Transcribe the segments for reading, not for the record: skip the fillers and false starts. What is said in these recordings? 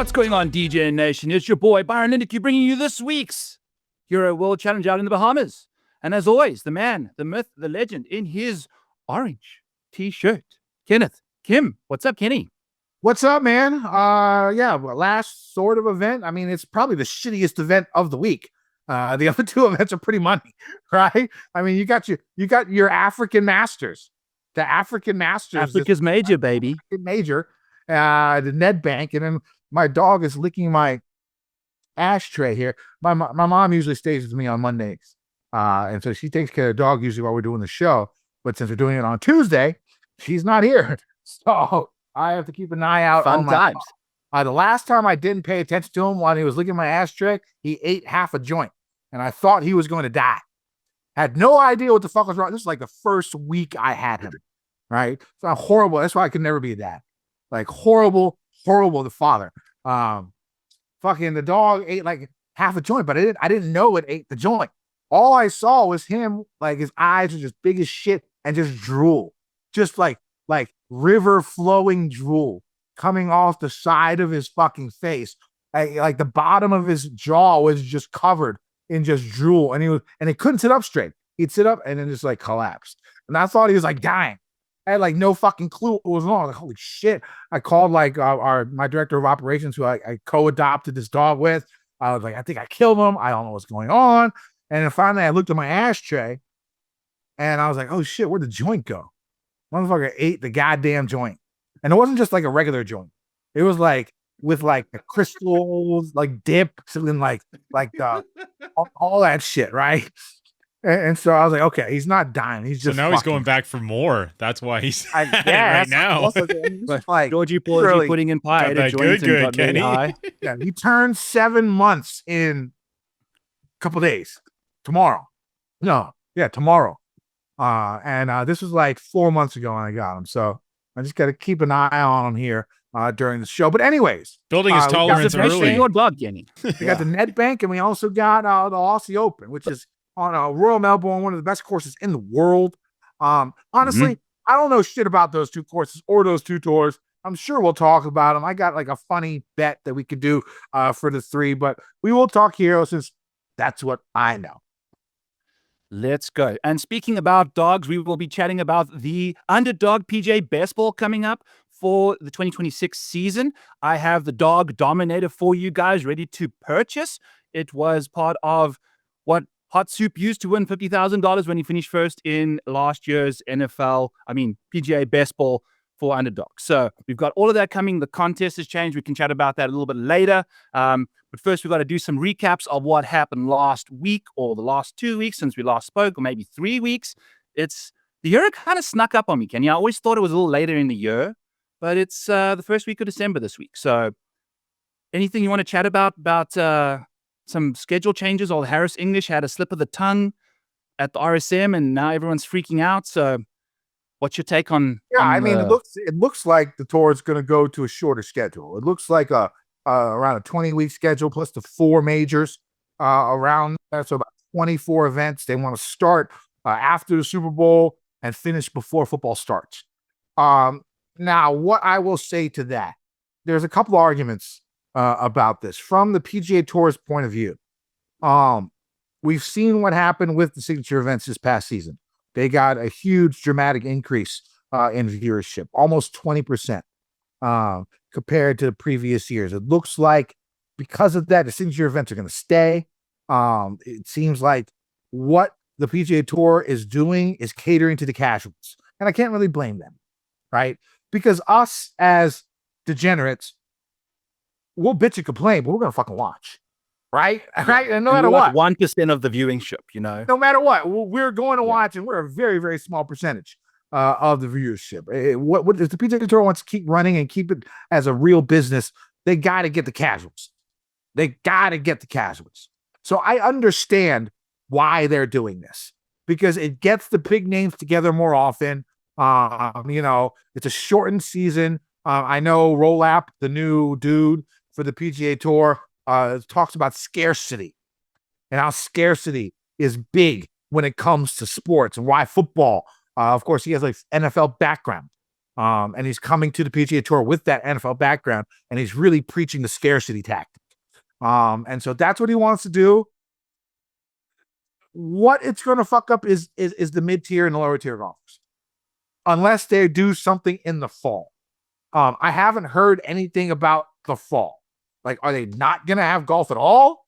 What's going on, DJ Nation? It's your boy, Byron Lindeque, bringing you this week's Hero World Challenge out in the Bahamas. And as always, the man, the myth, the legend in his orange t-shirt, Kenneth. Kim, what's up, Kenny? What's up, man? Last sort of event. I mean, it's probably the shittiest event of the week. The other two events are pretty money, right? I mean, you got your African Masters. The African Masters. Africa's major, baby. Major. The Ned Bank, and then my dog is licking my ashtray here. My mom usually stays with me on Mondays. And so she takes care of the dog usually while we're doing the show. But since we're doing it on Tuesday, she's not here. So I have to keep an eye out on my times. The last time I didn't pay attention to him while he was licking my ashtray, he ate half a joint. And I thought he was going to die. Had no idea what the fuck was wrong. This is like the first week I had him. Right? So horrible. That's why I could never be a dad. Like horrible, the father. Fucking the dog ate like half a joint, but I didn't know it ate the joint. All I saw was him, like his eyes were just big as shit and just drool. Just like river flowing drool coming off the side of his fucking face. Like the bottom of his jaw was just covered in just drool. And he couldn't sit up straight. He'd sit up and then just like collapsed. And I thought he was like dying. I had like no fucking clue what was wrong. Like, holy shit. I called like my director of operations who I co-adopted this dog with. I was like, I think I killed him. I don't know what's going on. And then finally I looked at my ashtray and I was like, oh shit, where'd the joint go? Motherfucker ate the goddamn joint. And it wasn't just like a regular joint. It was like with like the crystals, like dip, and like all that shit, right? And so I was like, okay, he's not dying. He's just so now he's going back for more. That's why he's right now. Like Georgie Porgy putting in pie at a joint and got Kenny. high. Yeah, he turned 7 months in a couple days. Tomorrow. And this was like 4 months ago when I got him. So I just got to keep an eye on him here during the show. But anyways, building his tolerance early. Your dog, Kenny. We got the Ned Bank, and we also got the Aussie Open, which is on Royal Melbourne, one of the best courses in the world. Honestly, I don't know shit about those two courses or those two tours. I'm sure we'll talk about them. I got like a funny bet that we could do for the three, but we will talk Hero since that's what I know. Let's go. And speaking about dogs, we will be chatting about the Underdog PGA Baseball coming up for the 2026 season. I have the Dawg Dominator for you guys ready to purchase. It was part of what Hot Soup used to win $50,000 when he finished first in last year's PGA Baseball for Underdog. So we've got all of that coming. The contest has changed. We can chat about that a little bit later. But first, we've got to do some recaps of what happened last week or the last 2 weeks since we last spoke, or maybe 3 weeks. The year kind of snuck up on me, Kenny. I always thought it was a little later in the year, but it's the first week of December this week. So anything you want to chat about some schedule changes? Old Harris English had a slip of the tongue at the RSM, and now everyone's freaking out. So what's your take on? It looks like the tour is going to go to a shorter schedule. It looks like around a 20-week schedule plus the 4 majors around that. So about 24 events. They want to start after the Super Bowl and finish before football starts. Now, what I will say to that, there's a couple of arguments about this from the PGA Tour's point of view. We've seen what happened with the signature events this past season. They got a huge dramatic increase in viewership, almost 20% compared to the previous years. It looks like because of that, the signature events are going to stay. It seems like what the PGA Tour is doing is catering to the casuals. And I can't really blame them, right? Because us as degenerates, we'll bitch and complain, but we're going to fucking watch. Right? Right? And no matter what. 1% of the viewingship, No matter what. We're going to watch, and we're a very, very small percentage of the viewership. What if the PGA Tour wants to keep running and keep it as a real business, they got to get the casuals. So I understand why they're doing this, because it gets the big names together more often. It's a shortened season. I know Rolap, the new dude for the PGA Tour, talks about scarcity and how scarcity is big when it comes to sports and why football. Of course, he has like NFL background. And he's coming to the PGA Tour with that NFL background, and he's really preaching the scarcity tactic. And so that's what he wants to do. What it's going to fuck up is the mid-tier and the lower tier golfers, unless they do something in the fall. I haven't heard anything about the fall. Like, are they not going to have golf at all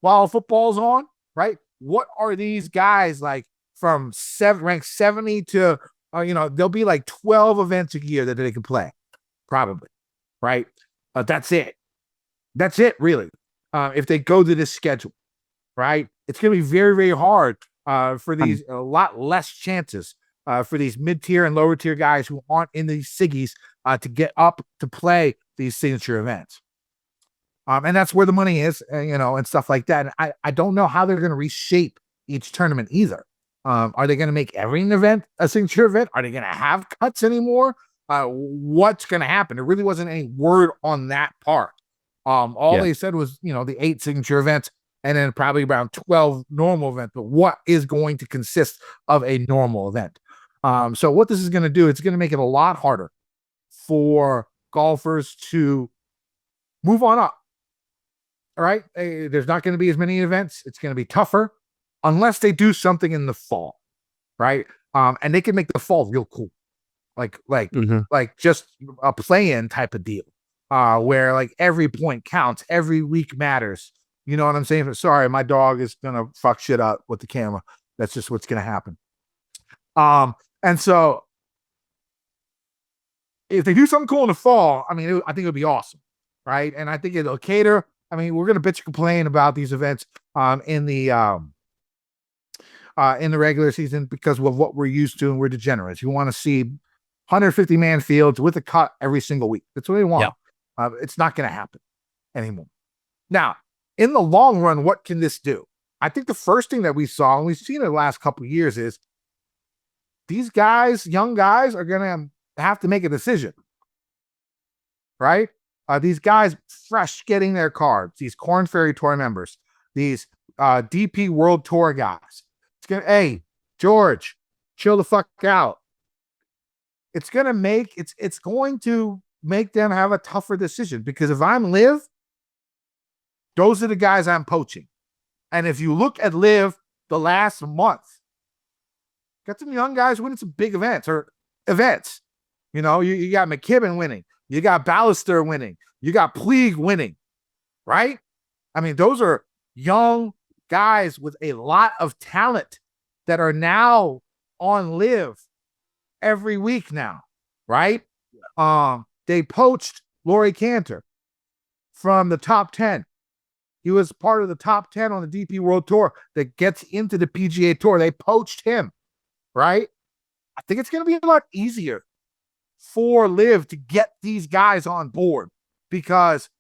while football's on? Right? What are these guys like from rank 70 to, there'll be like 12 events a year that they can play, probably. Right? That's it. That's it, really. If they go to this schedule, right? It's going to be very, very hard for these, a lot less chances for these mid-tier and lower tier guys who aren't in these Siggies to get up to play these signature events. And that's where the money is, and stuff like that. And I don't know how they're going to reshape each tournament either. Are they going to make every event a signature event? Are they going to have cuts anymore? What's going to happen? There really wasn't any word on that part. All they said was, the 8 signature events and then probably around 12 normal events. But what is going to consist of a normal event? So what this is going to do, it's going to make it a lot harder for golfers to move on up. All right. There's not going to be as many events. It's going to be tougher unless they do something in the fall. Right. And they can make the fall real cool. Like just a play-in type of deal. Where like every point counts, every week matters. You know what I'm saying? Sorry, my dog is gonna fuck shit up with the camera. That's just what's gonna happen. And so if they do something cool in the fall, I think it'll be awesome, right? And I think it'll cater. We're gonna bitch and complain about these events in the regular season because of what we're used to, and we're degenerates. You want to see 150 man fields with a cut every single week. That's what we want. Yeah. It's not going to happen anymore. Now, in the long run, what can this do? I think the first thing that we saw, and we've seen in the last couple of years, is these guys, young guys, are going to have to make a decision, right? These guys fresh getting their cards, these Korn Ferry Tour members, these DP World Tour guys. Hey, George, chill the fuck out. It's going to make them have a tougher decision, because if I'm Liv, those are the guys I'm poaching. And if you look at Liv the last month, got some young guys winning some big events. You got McKibben winning, you got Ballister winning, you got Puig winning, right? Those are young guys with a lot of talent that are now on Liv every week now, right? They poached Laurie Cantor from the top 10. He was part of the top 10 on the DP World Tour that gets into the PGA Tour. They poached him, right? I think it's going to be a lot easier for Liv to get these guys on board because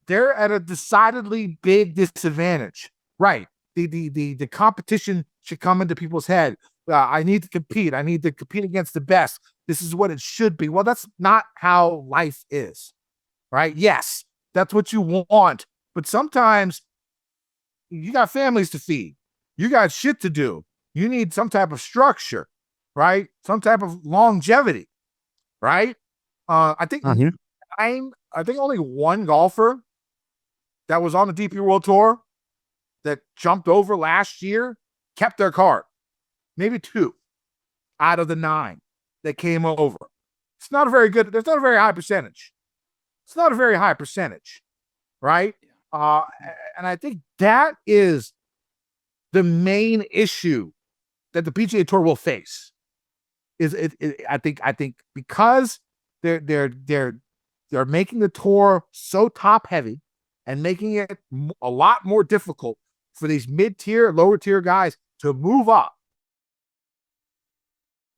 they're at a decidedly big disadvantage, right? The competition should come into people's head. I need to compete. I need to compete against the best. This is what it should be. Well, that's not how life is, right? Yes, that's what you want. But sometimes you got families to feed. You got shit to do. You need some type of structure, right? Some type of longevity, right? I think only one golfer that was on the DP World Tour that jumped over last year kept their card. Maybe 2 out of the 9 that came over. It's not a very good, there's not a very high percentage. It's not a very high percentage, right? And I think that is the main issue that the PGA Tour will face. I think because they're making the tour so top heavy and making it a lot more difficult for these mid-tier, lower tier guys to move up,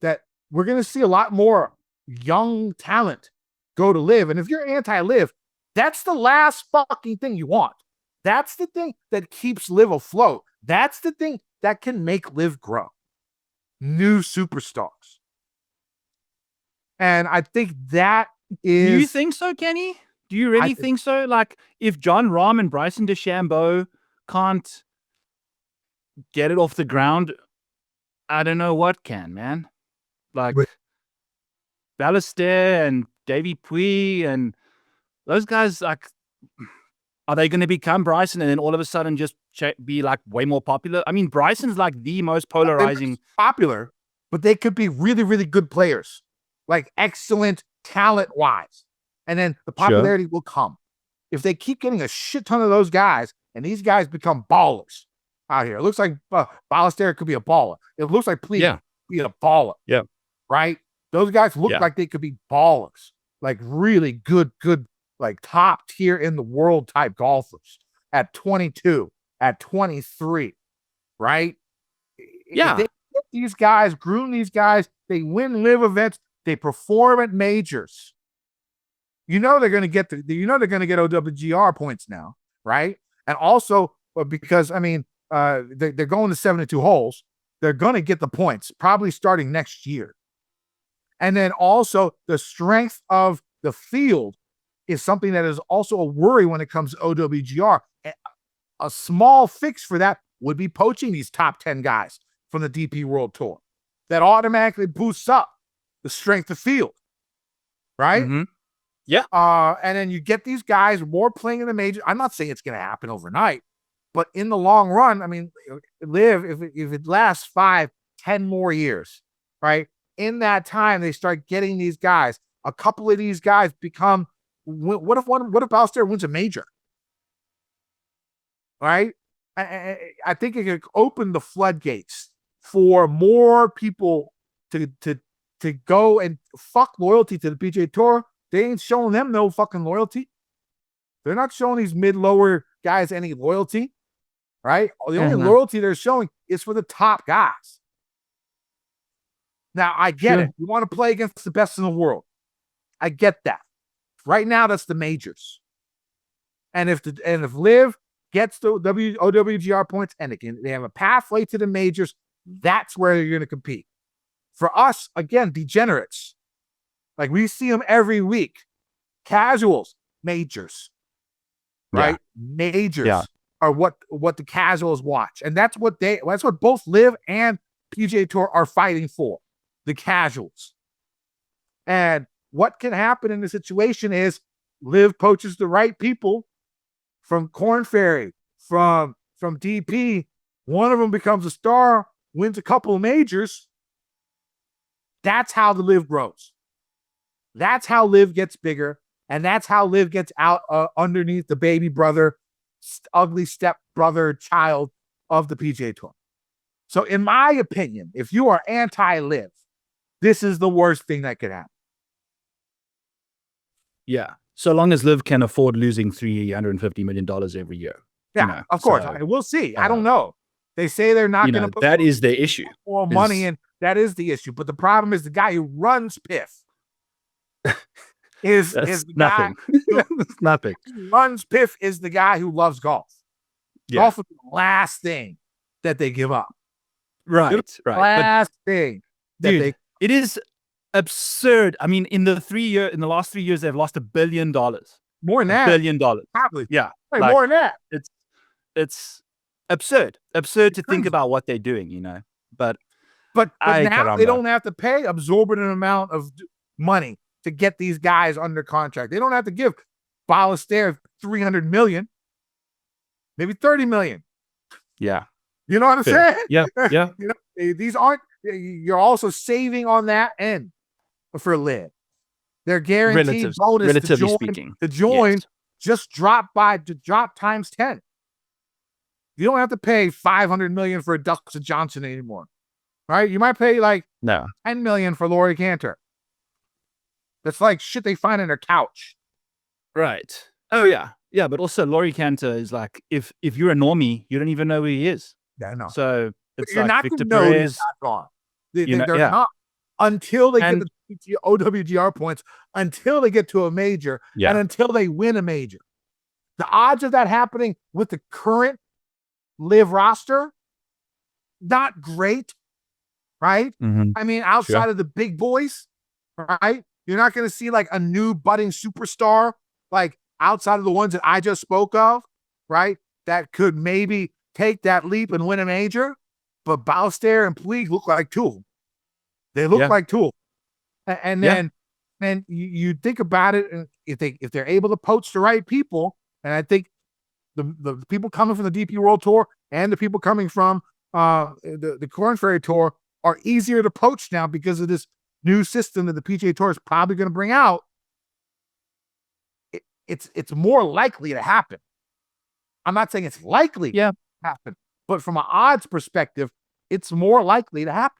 that we're going to see a lot more young talent go to Liv. And if you're anti-Liv, that's the last fucking thing you want. That's the thing that keeps Liv afloat. That's the thing that can make Liv grow. New superstars. And I think that is... Do you think so, Kenny? Do you really think so? Like, if John Rahm and Bryson DeChambeau can't get it off the ground, I don't know what can, man. Like, Ballester and Davey Pui and those guys, like, are they going to become Bryson and then all of a sudden just be like way more popular? I mean, Bryson's like the most polarizing. Popular, but they could be really, really good players, like excellent talent-wise. And then the popularity will come. If they keep getting a shit ton of those guys and these guys become ballers out here. It looks like Ballester could be a baller. It looks like Puig could be a baller. Yeah. Right? Those guys look like they could be ballers. Like really good, like top tier in the world type golfers at 22, at 23, right? Yeah. If they get these guys, groom these guys, they win live events, they perform at majors. You know they're going to get OWGR points now, right? And also because I mean they're going to 72 holes, they're going to get the points probably starting next year. And then also the strength of the field is something that is also a worry when it comes to OWGR. A small fix for that would be poaching these top 10 guys from the DP World Tour. That automatically boosts up the strength of field, right? Mm-hmm. Yeah. And then you get these guys more playing in the major. I'm not saying it's going to happen overnight, but in the long run, I mean, if it lasts 5, 10 more years, right? In that time, they start getting these guys. A couple of these guys become. What if Ballester wins a major? Right? I think it could open the floodgates for more people to go and fuck loyalty to the PGA Tour. They ain't showing them no fucking loyalty. They're not showing these mid-lower guys any loyalty, right? The only loyalty they're showing is for the top guys. Now, I get it. You want to play against the best in the world. I get that. Right now, that's the majors. And if Liv gets the OWGR points and they have a pathway to the majors, that's where you're going to compete. For us, again, degenerates. Like we see them every week. Casuals, majors. Right? Majors are what the casuals watch. And that's what both Liv and PGA Tour are fighting for. The casuals. And what can happen in the situation is Liv poaches the right people from Korn Ferry, from DP. One of them becomes a star, wins a couple of majors. That's how the Liv grows. That's how Liv gets bigger. And that's how Liv gets out underneath the baby brother, ugly step brother child of the PGA Tour. So in my opinion, if you are anti-Liv, this is the worst thing that could happen. Yeah. So long as Liv can afford losing $350 million every year. Yeah, of course. We'll see. I don't know. They say they're not going to put that is the issue. More money in. That is the issue. But the problem is the guy who runs PIF is nothing. Nothing. Runs PIF is the guy who loves golf. Yeah. Golf is the last thing that they give up. Right. Last thing that it is absurd. I mean, in the last 3 years, they've lost $1 billion. More than that. $1 billion. Probably. Yeah. Like, more than that. It's absurd. Absurd to think about what they're doing, you know. But now they don't have to pay absorbent amount of money to get these guys under contract. They don't have to give Ballester $300 million, maybe $30 million. Yeah. You know what I'm saying? Yeah. You know, these aren't. You're also saving on that end for Liv. They're guaranteed bonus to join. Just drop times 10. You don't have to pay $500 million for a Dustin Johnson anymore, right? You might pay like $10 million for Laurie Cantor. That's like shit they find in their couch, right? Oh yeah, but also Laurie Cantor is like if you're a normie, you don't even know who he is. Yeah, no. So it's you're like not Victor gonna know Perez. he's not gone. They're not until they get the OWGR points, until they get to a major, and until they win a major. The odds of that happening with the current Liv roster, not great, right? Mm-hmm. I mean, outside of the big boys, right? You're not going to see like a new budding superstar, like outside of the ones that I just spoke of, right? That could maybe take that leap and win a major. But Ballester and Puig look like two of them. They look like two. And then And you think about it, and if they're able to poach the right people, and I think the people coming from the DP World Tour and the people coming from the Corn Ferry Tour are easier to poach now because of this new system that the PGA Tour is probably going to bring out. It's more likely to happen. I'm not saying it's likely to happen, but from an odds perspective, it's more likely to happen.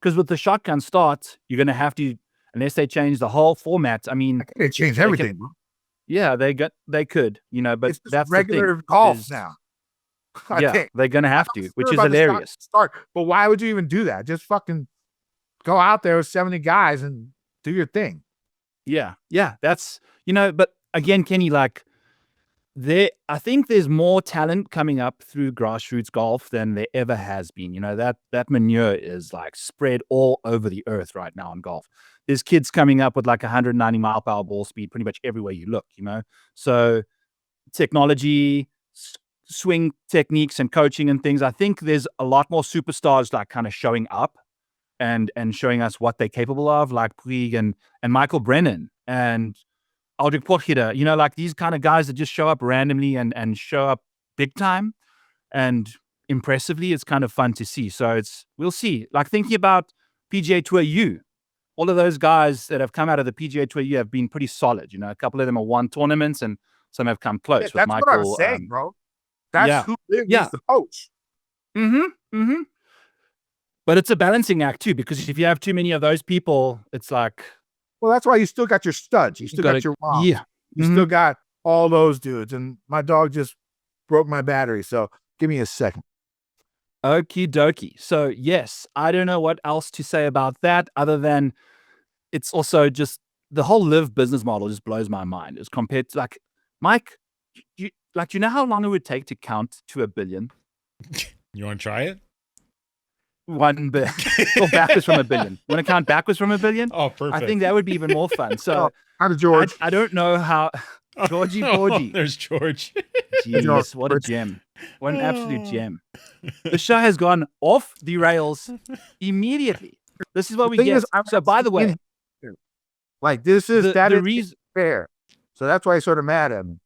Because with the shotgun start, you're going to have to, unless they change the whole format. I mean, they change everything. Yeah, they could, but it's that's regular the thing, golf now. They're going to have to, which is hilarious. Start, but why would you even do that? Just fucking go out there with 70 guys and do your thing. Yeah, that's, but again, Kenny, I think there's more talent coming up through grassroots golf than there ever has been. That manure is spread all over the earth right now in golf. There's kids coming up with 190 mile per hour ball speed pretty much everywhere you look, So technology, swing techniques and coaching and things, I think there's a lot more superstars kind of showing up and showing us what they're capable of, like Puig and Michael Brennan and Aldrich Porchita, these kind of guys that just show up randomly and show up big time and impressively. It's kind of fun to see. So we'll see. Thinking about PGA Tour U, all of those guys that have come out of the PGA Tour U have been pretty solid. A couple of them have won tournaments and some have come close. With that's Michael, what I'm saying, bro. That's who is the coach. Mm-hmm. But it's a balancing act too, because if you have too many of those people, it's well, that's why you still got your studs. You still got your moms. Yeah. You still got all those dudes. And my dog just broke my battery. So give me a second. Okie dokie. So yes, I don't know what else to say about that other than it's also just the whole live business model just blows my mind as compared to Mike, you know how long it would take to count to 1 billion? You want to try it? 1 billion. Or backwards from 1 billion. You want to count backwards from 1 billion? Oh, perfect. I think that would be even more fun. So, how did George? I don't know how. Georgie Porgy. There's George. Jeez, what a gem. What an absolute gem. The show has gone off the rails immediately. This is what we get. So, by the way, this is the reason fair. So that's why I sort of mad at him.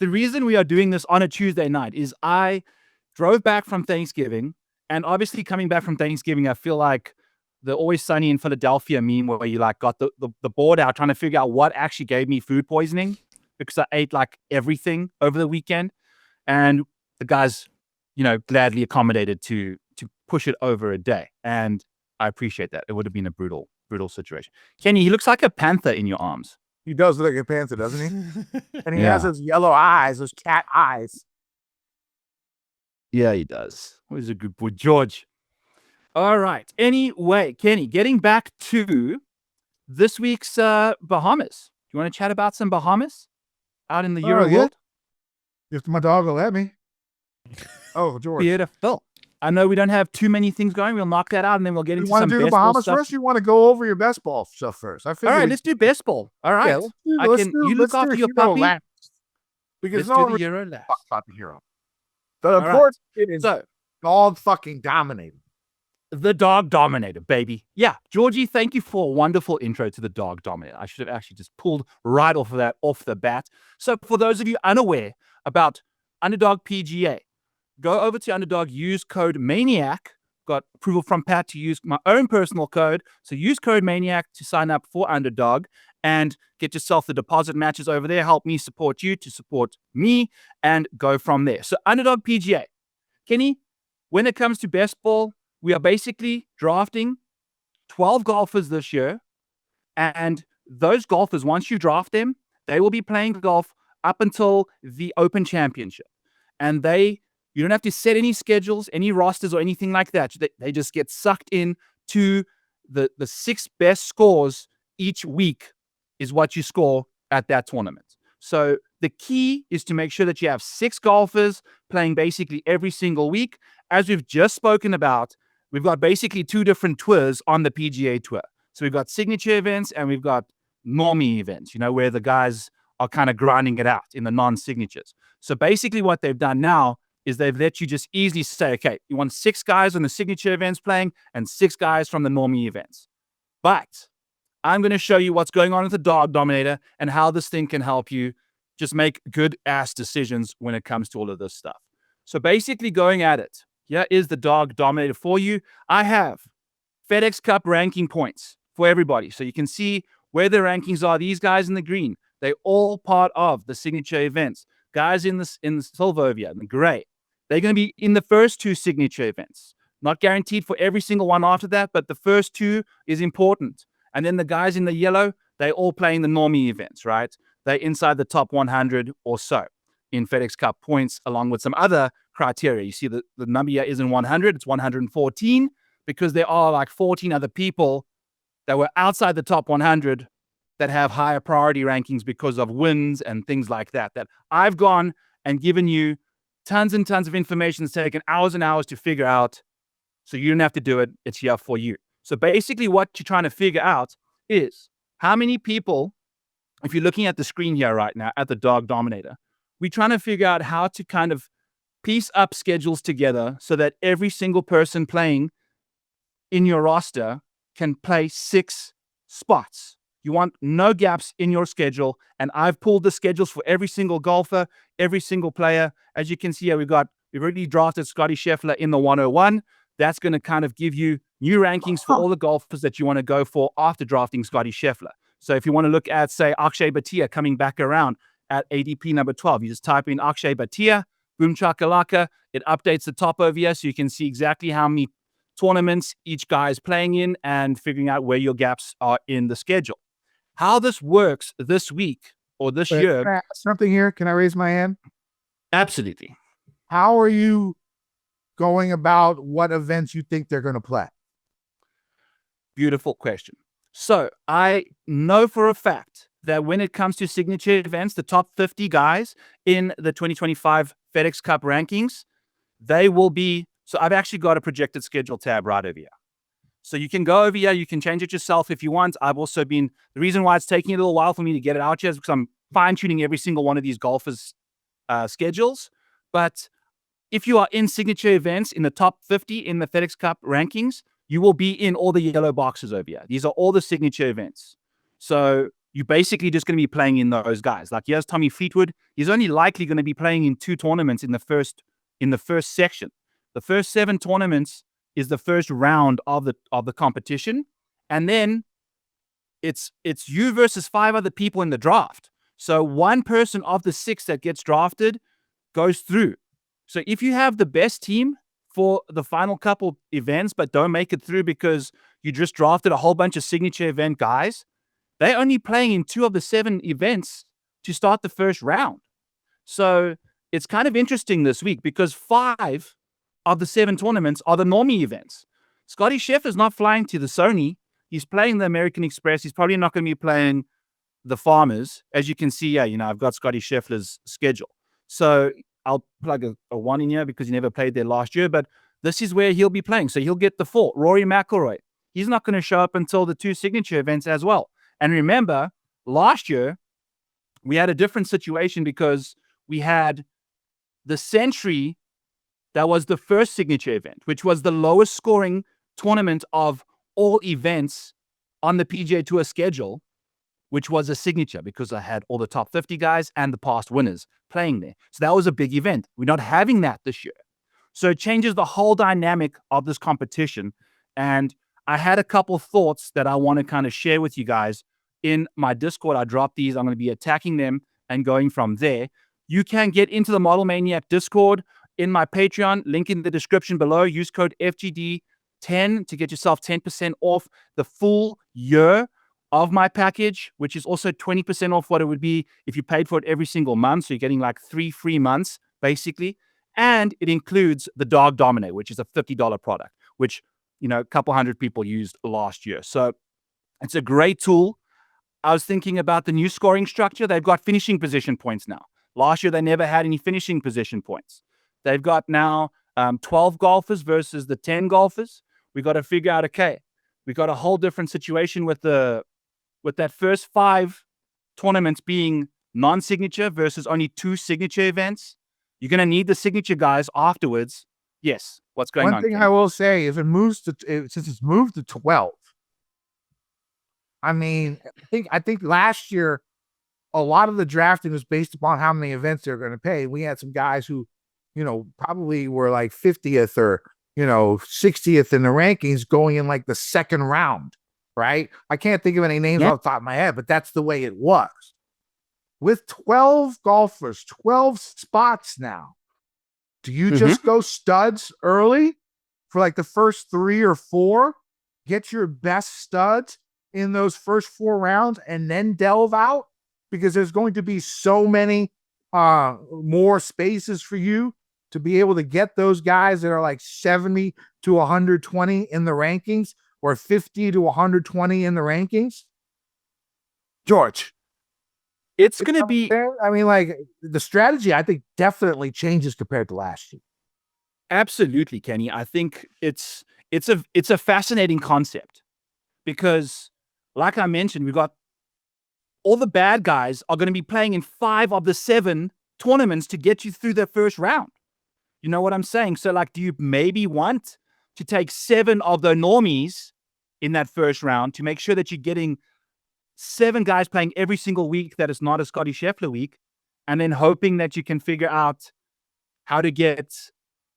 The reason we are doing this on a Tuesday night is I drove back from Thanksgiving, and obviously coming back from Thanksgiving, I feel like the Always Sunny in Philadelphia meme where you got the board out trying to figure out what actually gave me food poisoning because I ate everything over the weekend, and the guys, gladly accommodated to push it over a day, and I appreciate that. It would have been a brutal situation. Kenny, he looks like a panther in your arms. He does look like a panther, doesn't he? And he has those yellow eyes, those cat eyes. Yeah, he does. He's a good boy, George. All right. Anyway, Kenny, getting back to this week's Bahamas. Do you want to chat about some Bahamas out in the Euro world? If my dog will let me. Oh, George. Beautiful. I know we don't have too many things going. We'll knock that out, and then we'll get into some best ball. You want to do the Bahamas first? You want to go over your best ball stuff first? All right, let's do best ball. All right. Yeah, you look after your puppy. Because let's do the Euro last. About the Hero. The important is Dawg fucking Dominator. The Dawg Dominator, baby. Yeah, Georgie, thank you for a wonderful intro to the Dawg Dominator. I should have actually just pulled right off of that off the bat. So for those of you unaware about Underdog PGA, go over to Underdog, use code MANIAC. Got approval from Pat to use my own personal code. So use code MANIAC to sign up for Underdog and get yourself the deposit matches over there. Help me support you to support me and go from there. So Underdog PGA. Kenny, when it comes to best ball, we are basically drafting 12 golfers this year. And those golfers, once you draft them, they will be playing golf up until the Open Championship. And you don't have to set any schedules, any rosters or anything like that. They just get sucked in to the 6 best scores each week is what you score at that tournament. So the key is to make sure that you have 6 golfers playing basically every single week. As we've just spoken about, we've got basically 2 different tours on the PGA Tour. So we've got signature events and we've got normie events, where the guys are kind of grinding it out in the non-signatures. So basically what they've done now, is they've let you just easily say, okay, you want 6 guys on the signature events playing and 6 guys from the normie events. But I'm going to show you what's going on with the Dawg Dominator and how this thing can help you just make good ass decisions when it comes to all of this stuff. So basically going at it, here is the Dawg Dominator for you. I have FedEx Cup ranking points for everybody. So you can see where the rankings are. These guys in the green, they're all part of the signature events. Guys in the silver over here, in the gray, they're going to be in the first 2 signature events. Not guaranteed for every single one after that, but the first 2 is important. And then the guys in the yellow, they're all playing the normie events, right? They're inside the top 100 or so in FedEx Cup points, along with some other criteria. You see the number here isn't 100, it's 114, because there are like 14 other people that were outside the top 100 that have higher priority rankings because of wins and things like that, that I've gone and given you tons and tons of information that's taken hours and hours to figure out. So you don't have to do it. It's here for you. So basically what you're trying to figure out is how many people, if you're looking at the screen here right now at the Dawg Dominator, we're trying to figure out how to kind of piece up schedules together so that every single person playing in your roster can play 6 spots. You want no gaps in your schedule. And I've pulled the schedules for every single golfer, every single player. As you can see here, we've already drafted Scottie Scheffler in the 101. That's going to kind of give you new rankings for all the golfers that you want to go for after drafting Scottie Scheffler. So if you want to look at, say, Akshay Bhatia coming back around at ADP number 12, you just type in Akshay Bhatia, boom chakalaka. It updates the top over here so you can see exactly how many tournaments each guy is playing in and figuring out where your gaps are in the schedule. How this works this week or this year. Can I ask something here? Can I raise my hand? Absolutely. How are you going about what events you think they're going to play? Beautiful question. So I know for a fact that when it comes to signature events, the top 50 guys in the 2025 FedEx Cup rankings, they will be. So I've actually got a projected schedule tab right over here. So you can go over here, you can change it yourself if you want. I've also been, the reason why it's taking a little while for me to get it out here is because I'm fine-tuning every single one of these golfers' schedules. But if you are in signature events in the top 50 in the FedEx Cup rankings, you will be in all the yellow boxes over here. These are all the signature events. So you're basically just going to be playing in those guys. Like here's Tommy Fleetwood. He's only likely going to be playing in 2 tournaments in the first section. The first 7 tournaments is the first round of the competition. And then it's you versus 5 other people in the draft. So one person of the 6 that gets drafted goes through. So if you have the best team for the final couple events, but don't make it through because you just drafted a whole bunch of signature event guys, they're only playing in 2 of the 7 events to start the first round. So it's kind of interesting this week because 5 of the 7 tournaments are the normie events. Scottie Scheffler's not flying to the Sony. He's playing the American Express. He's probably not going to be playing the Farmers. As you can see, yeah, I've got Scottie Scheffler's schedule. So I'll plug a 1 in here because he never played there last year, but this is where he'll be playing. So he'll get the 4. Rory McIlroy, he's not going to show up until the 2 signature events as well. And remember, last year, we had a different situation because we had the Century. That was the first signature event, which was the lowest scoring tournament of all events on the PGA Tour schedule, which was a signature because I had all the top 50 guys and the past winners playing there. So that was a big event. We're not having that this year. So it changes the whole dynamic of this competition. And I had a couple thoughts that I want to kind of share with you guys in my Discord. I dropped these. I'm going to be attacking them and going from there. You can get into the Model Maniac Discord in my Patreon, link in the description below. Use code FGD10 to get yourself 10% off the full year of my package, which is also 20% off what it would be if you paid for it every single month. So you're getting like 3 free months, basically. And it includes the Dawg Dominator, which is a $50 product, which, a couple hundred people used last year. So it's a great tool. I was thinking about the new scoring structure. They've got finishing position points now. Last year, they never had any finishing position points. They've got now 12 golfers versus the 10 golfers. We got to figure out, okay, we got a whole different situation with that first 5 tournaments being non-signature versus only 2 signature events. You're going to need the signature guys afterwards. Yes. What's going on? One thing Ken? I will say, if it moves to since it's moved to 12, I mean, I think last year a lot of the drafting was based upon how many events they're going to pay. We had some guys who, probably were like 50th or 60th in the rankings going in like the second round, right? I can't think of any names off the top of my head, but that's the way it was. With 12 golfers, 12 spots now, do you just go studs early for like the first 3 or 4? Get your best studs in those first 4 rounds and then delve out? Because there's going to be so many more spaces for you to be able to get those guys that are like 70 to 120 in the rankings or 50 to 120 in the rankings. George. It's going to be... I mean, like, the strategy, I think, definitely changes compared to last year. Absolutely, Kenny. I think it's a fascinating concept because, like I mentioned, we've got all the bad guys are going to be playing in 5 of the 7 tournaments to get you through the first round. You know what I'm saying? So, like, do you maybe want to take 7 of the normies in that first round to make sure that you're getting 7 guys playing every single week that is not a Scotty Scheffler week, and then hoping that you can figure out how to get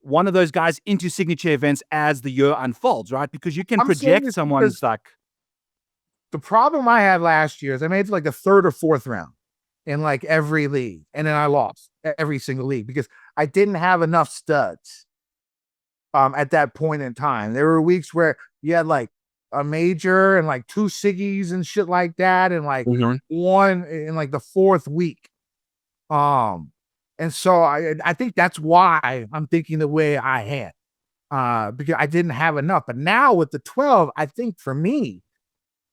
one of those guys into signature events as the year unfolds, right? Because you can project someone's like... The problem I had last year is I made it to like the 3rd or 4th round in like every league. And then I lost every single league because I didn't have enough studs at that point in time. There were weeks where you had like a major and like 2 Siggies and shit like that. And like one in like the 4th week. And so I think that's why I'm thinking the way I had, because I didn't have enough. But now with the 12, I think for me,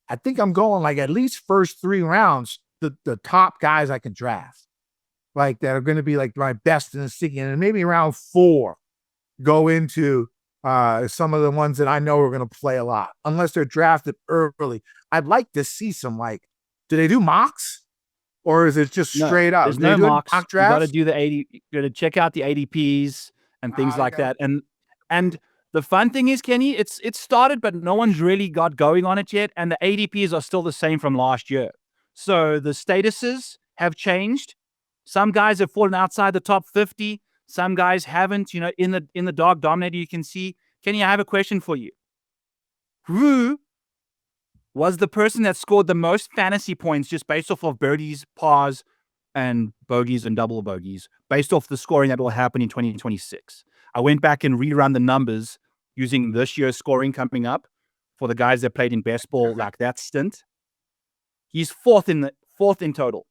I think I'm going like at least first 3 rounds, the top guys I can draft, like that are going to be like my best in the city. And maybe around 4 go into some of the ones that I know are going to play a lot, unless they're drafted early. I'd like to see some, like, do they do mocks or is it just straight up? There's no mocks. Mock You got to drafts? do the 80, you got to check out the ADPs and things like that. And the fun thing is, Kenny, it's started, but no one's really got going on it yet. And the ADPs are still the same from last year. So the statuses have changed. Some guys have fallen outside the top 50. Some guys haven't. In the Dawg Dominator, you can see. Kenny, I have a question for you. Who was the person that scored the most fantasy points just based off of birdies, pars, and bogeys and double bogeys, based off the scoring that will happen in 2026? I went back and rerun the numbers using this year's scoring coming up for the guys that played in best ball like that stint. He's fourth in total.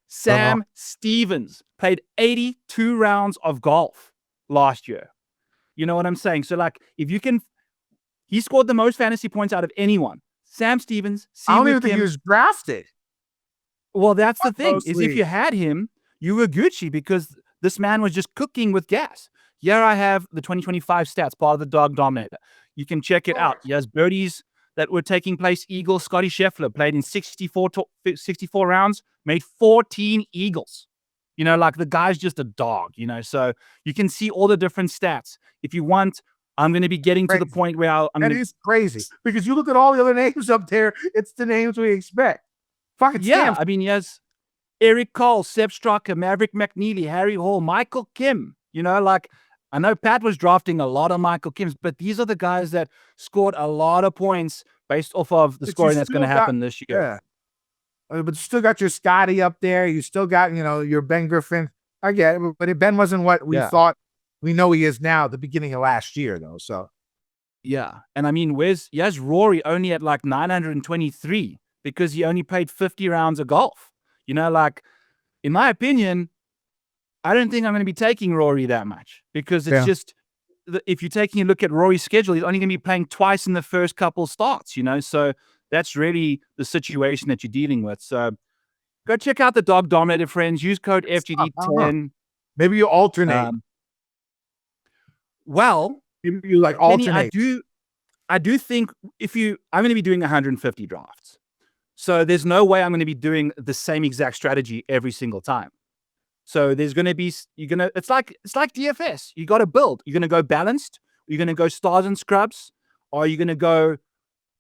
Sam Stevens played 82 rounds of golf last year. You know what I'm saying? So, like, if you can, he scored the most fantasy points out of anyone. Sam Stevens. I don't even think he was drafted. Well, that's the thing, is if you had him, you were Gucci because this man was just cooking with gas. Here I have the 2025 stats, part of the Dawg Dominator. You can check it out. He has birdies that were taking place. Eagle, Scotty Scheffler played in 64 rounds, made 14 eagles. Like the guy's just a dog, so you can see all the different stats. If you want, I'm going to be getting to the point where That is crazy because you look at all the other names up there, it's the names we expect. Fucking I mean, he has Eric Cole, Seb Straka, Maverick McNeely, Harry Hall, Michael Kim. Like, I know Pat was drafting a lot of Michael Kims, but these are the guys that scored a lot of points based off of the scoring that's going to happen this year. Yeah. But you still got your Scotty up there. You still got, your Ben Griffin. I get it, but Ben wasn't what we thought we know he is now at the beginning of last year, though. So, yeah. And I mean, he has Rory only at like 923 because he only played 50 rounds of golf. Like, in my opinion, I don't think I'm going to be taking Rory that much because it's just, if you're taking a look at Rory's schedule, he's only going to be playing twice in the first couple starts, so that's really the situation that you're dealing with. So go check out the Dawg Dominator, friends. Use code FGD10. Maybe you alternate. Well, you like alternate. Kenny, I do think I'm going to be doing 150 drafts. So there's no way I'm going to be doing the same exact strategy every single time. So there's going to be, it's like DFS. You got to build. You're going to go balanced. You're going to go stars and scrubs. Or are you going to go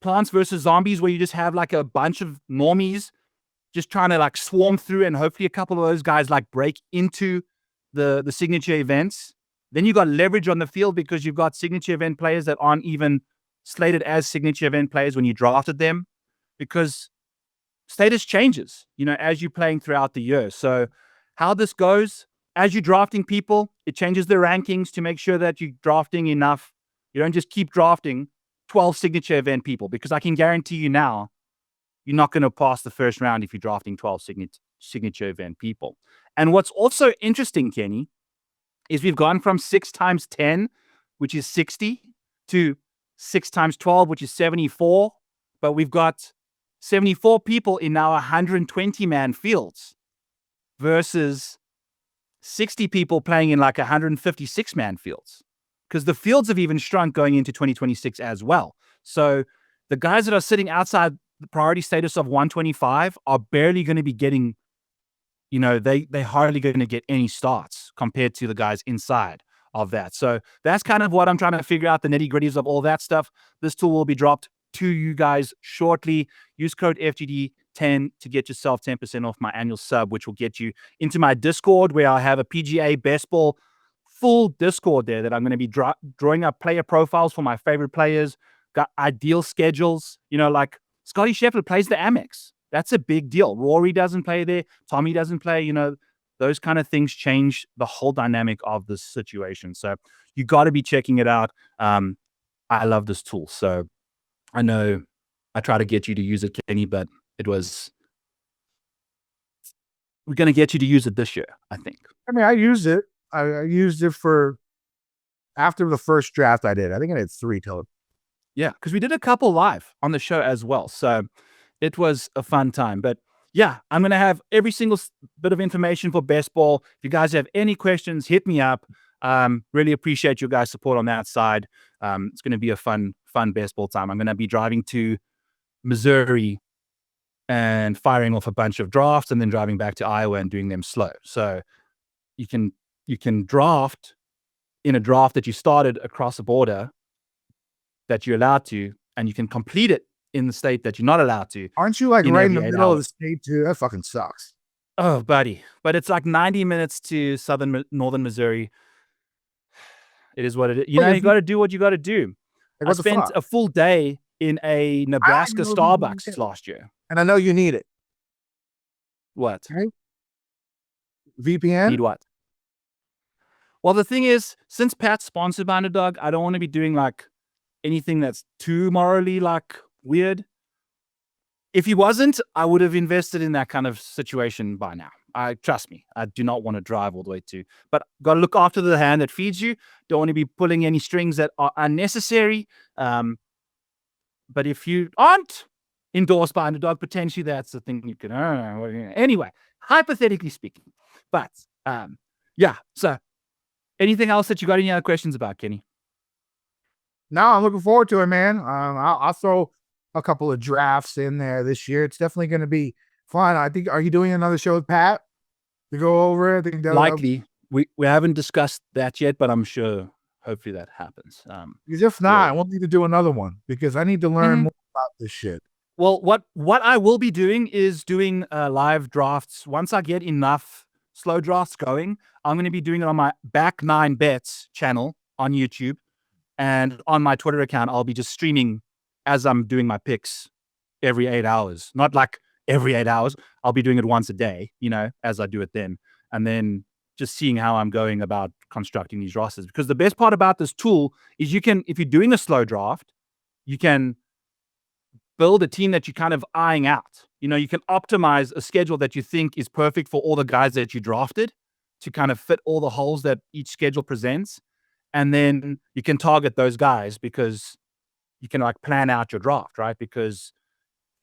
Plants versus Zombies, where you just have like a bunch of normies just trying to like swarm through, and hopefully a couple of those guys like break into the signature events. Then you got leverage on the field because you've got signature event players that aren't even slated as signature event players when you drafted them, because status changes, as you're playing throughout the year. So how this goes, as you're drafting people, it changes the rankings to make sure that you're drafting enough. You don't just keep drafting 12 signature event people, because I can guarantee you now, you're not going to pass the first round if you're drafting 12 signature event people. And what's also interesting, Kenny, is we've gone from 6 times 10, which is 60, to 6 times 12, which is 74. But we've got 74 people in now 120-man fields versus 60 people playing in like 156-man fields, because the fields have even shrunk going into 2026 as well. So the guys that are sitting outside the priority status of 125 are barely going to be getting, they hardly going to get any starts compared to the guys inside of that. So that's kind of what I'm trying to figure out, the nitty gritties of all that stuff. This tool will be dropped to you guys shortly. Use code FGD10 to get yourself 10% off my annual sub, which will get you into my Discord, where I have a PGA Best Ball full Discord there that I'm going to be drawing up player profiles for my favorite players, got ideal schedules. Like Scotty Scheffler plays the Amex. That's a big deal. Rory doesn't play there. Tommy doesn't play. Those kind of things change the whole dynamic of this situation. So you got to be checking it out. I love this tool. So I know I try to get you to use it, Kenny, but we're going to get you to use it this year, I think. I mean, I used it. I used it for after the first draft I did. I think I did 3 total. Yeah, because we did a couple live on the show as well. So it was a fun time. But yeah, I'm going to have every single bit of information for Best Ball. If you guys have any questions, hit me up. Really appreciate your guys' support on that side. It's going to be a fun Best Ball time. I'm going to be driving to Missouri and firing off a bunch of drafts, and then driving back to Iowa and doing them slow. So you can draft in a draft that you started across the border that you're allowed to, and you can complete it in the state that you're not allowed to. Aren't you like right in the middle of the state too? That fucking sucks. Oh, buddy. But it's like 90 minutes to northern Missouri. It is what it is. You got to do what you got to do. I spent a full day in a Nebraska Starbucks last year. And I know you need it. What? Okay. VPN? Need what? Well, the thing is, since Pat's sponsored by Dawg, I don't want to be doing like anything that's too morally like weird. If he wasn't, I would have invested in that kind of situation by now. Trust me, I do not want to drive all the way to, but got to look after the hand that feeds you. Don't want to be pulling any strings that are unnecessary. But if you aren't endorsed by Dawg, potentially that's the thing you can earn. Anyway, hypothetically speaking. But yeah, so anything else that you got any other questions about, Kenny? No, I'm looking forward to it, man. I'll throw a couple of drafts in there this year. It's definitely going to be fun. I think, are you doing another show with Pat to go over it? I think likely. We haven't discussed that yet, but I'm sure hopefully that happens. Because if not, I won't need to do another one because I need to learn more about this shit. Well, what I will be doing is doing live drafts. Once I get enough slow drafts going, I'm going to be doing it on my Back 9 Bets channel on YouTube, and on my Twitter account, I'll be just streaming as I'm doing my picks every 8 hours. Not like every 8 hours. I'll be doing it once a day, as I do it then. And then just seeing how I'm going about constructing these rosters. Because the best part about this tool is you can, if you're doing a slow draft, you can build a team that you're kind of eyeing out. You can optimize a schedule that you think is perfect for all the guys that you drafted to kind of fit all the holes that each schedule presents. And then you can target those guys because you can like plan out your draft, right? Because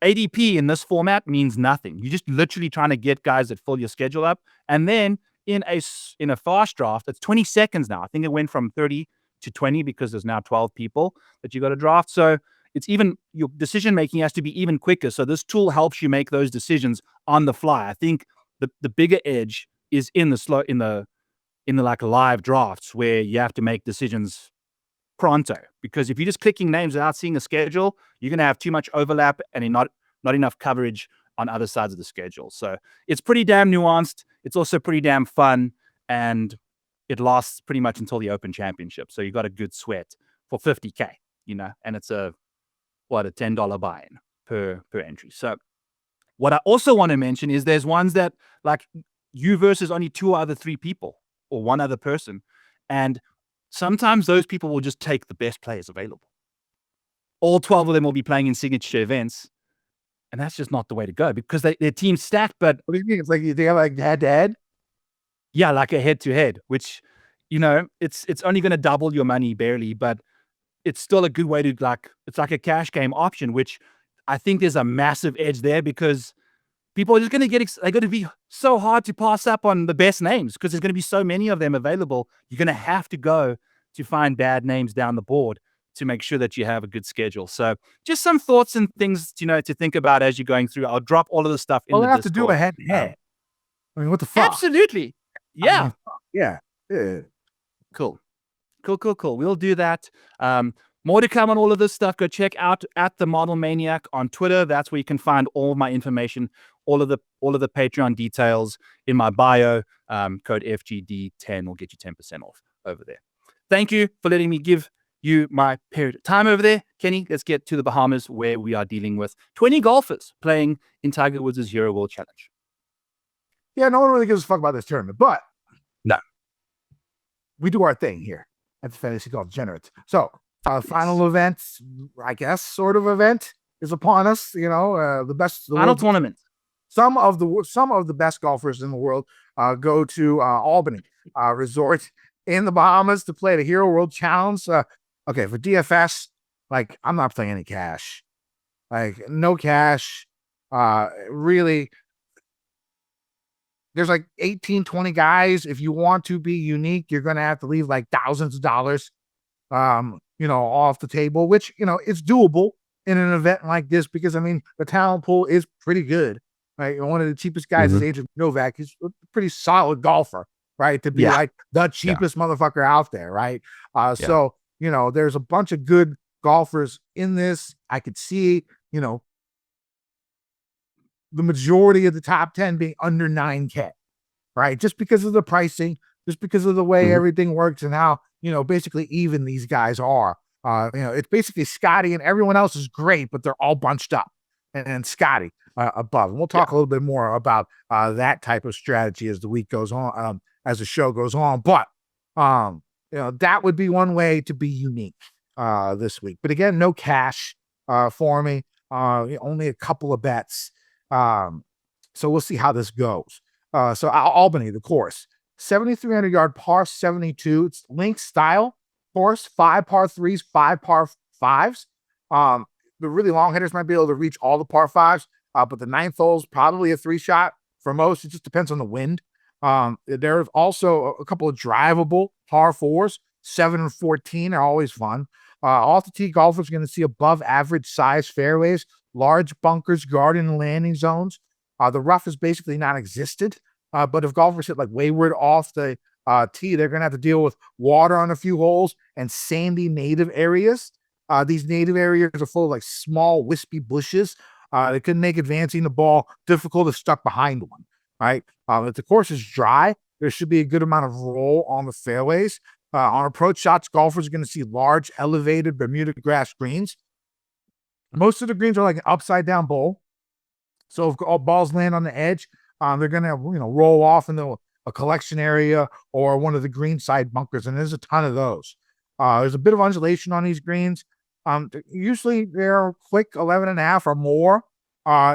ADP in this format means nothing. You're just literally trying to get guys that fill your schedule up. And then in a fast draft, it's 20 seconds now. I think it went from 30 to 20 because there's now 12 people that you got to draft. So it's even, your decision making has to be even quicker. So this tool helps you make those decisions on the fly. I think the bigger edge is in the like live drafts where you have to make decisions pronto. Because if you're just clicking names without seeing a schedule, you're going to have too much overlap and not enough coverage on other sides of the schedule. So it's pretty damn nuanced. It's also pretty damn fun, and it lasts pretty much until the Open Championship. So you got a good sweat for $50K, and it's a $10 buy-in per entry. So what I also want to mention is there's ones that like you versus only 2 other 3 people or 1 other person. And sometimes those people will just take the best players available. All 12 of them will be playing in signature events. And that's just not the way to go because their team's stacked. But what do you mean? It's like they have like head-to-head? Yeah, like a head-to-head, which, it's only going to double your money barely, but it's still a good way to it's like a cash game option, which I think there's a massive edge there because people are just going to they're going to be so hard to pass up on the best names because there's going to be so many of them available. You're going to have to go to find bad names down the board to make sure that you have a good schedule. So just some thoughts and things, to think about as you're going through. I'll drop all of the stuff in the have Discord. to do a head-to-head. I mean, what the fuck? Absolutely. Yeah. Yeah. Cool. We'll do that. More to come on all of this stuff. Go check out at the Model Maniac on Twitter. That's where you can find all of my information, all of the Patreon details in my bio. Code FGD10 will get you 10% off over there. Thank you for letting me give you my period of time over there. Kenny, let's get to the Bahamas where we are dealing with 20 golfers playing in Tiger Woods' Hero World Challenge. Yeah, no one really gives a fuck about this tournament, but no, we do our thing here at the Fantasy Golf Degenerates. So, final event, I guess, sort of event is upon us. The best final tournament. Some of the best golfers in the world go to Albany Resort in the Bahamas to play the Hero World Challenge. Okay, for DFS, I'm not playing any cash. No cash. Really. There's 18, 20 guys. If you want to be unique, you're going to have to leave thousands of dollars, off the table, which, it's doable in an event like this because, the talent pool is pretty good, right? One of the cheapest guys is Adrian Novak. He's a pretty solid golfer, right? To be the cheapest motherfucker out there, right? So, there's a bunch of good golfers in this. I could see, the majority of the top 10 being under 9K, right? Just because of the pricing, just because of the way everything works and how, basically even these guys are. It's basically Scotty and everyone else is great, but they're all bunched up and Scotty above. And we'll talk a little bit more about that type of strategy as the week goes on, as the show goes on. But, that would be one way to be unique this week. But again, no cash for me, only a couple of bets. So we'll see how this goes. So Albany, the course, 7,300 yard par 72. It's link style course, 5 par 3s, 5 par 5s. The really long hitters might be able to reach all the par 5s, but the 9th hole is probably a 3-shot for most. It just depends on the wind. There's also a couple of drivable par 4s, 7 and 14 are always fun. Off the tee, golfers are going to see above average size fairways, large bunkers, garden and landing zones. The rough is basically non-existent. But if golfers hit wayward off the tee, they're going to have to deal with water on a few holes and sandy native areas. These native areas are full of small wispy bushes. That could make advancing the ball difficult if stuck behind one, right? If the course is dry, there should be a good amount of roll on the fairways. On approach shots, golfers are going to see large elevated Bermuda grass greens. Most of the greens are an upside down bowl. So if all balls land on the edge, they're going to roll off into a collection area or one of the green side bunkers. And there's a ton of those. There's a bit of undulation on these greens. Usually they're quick 11.5 or more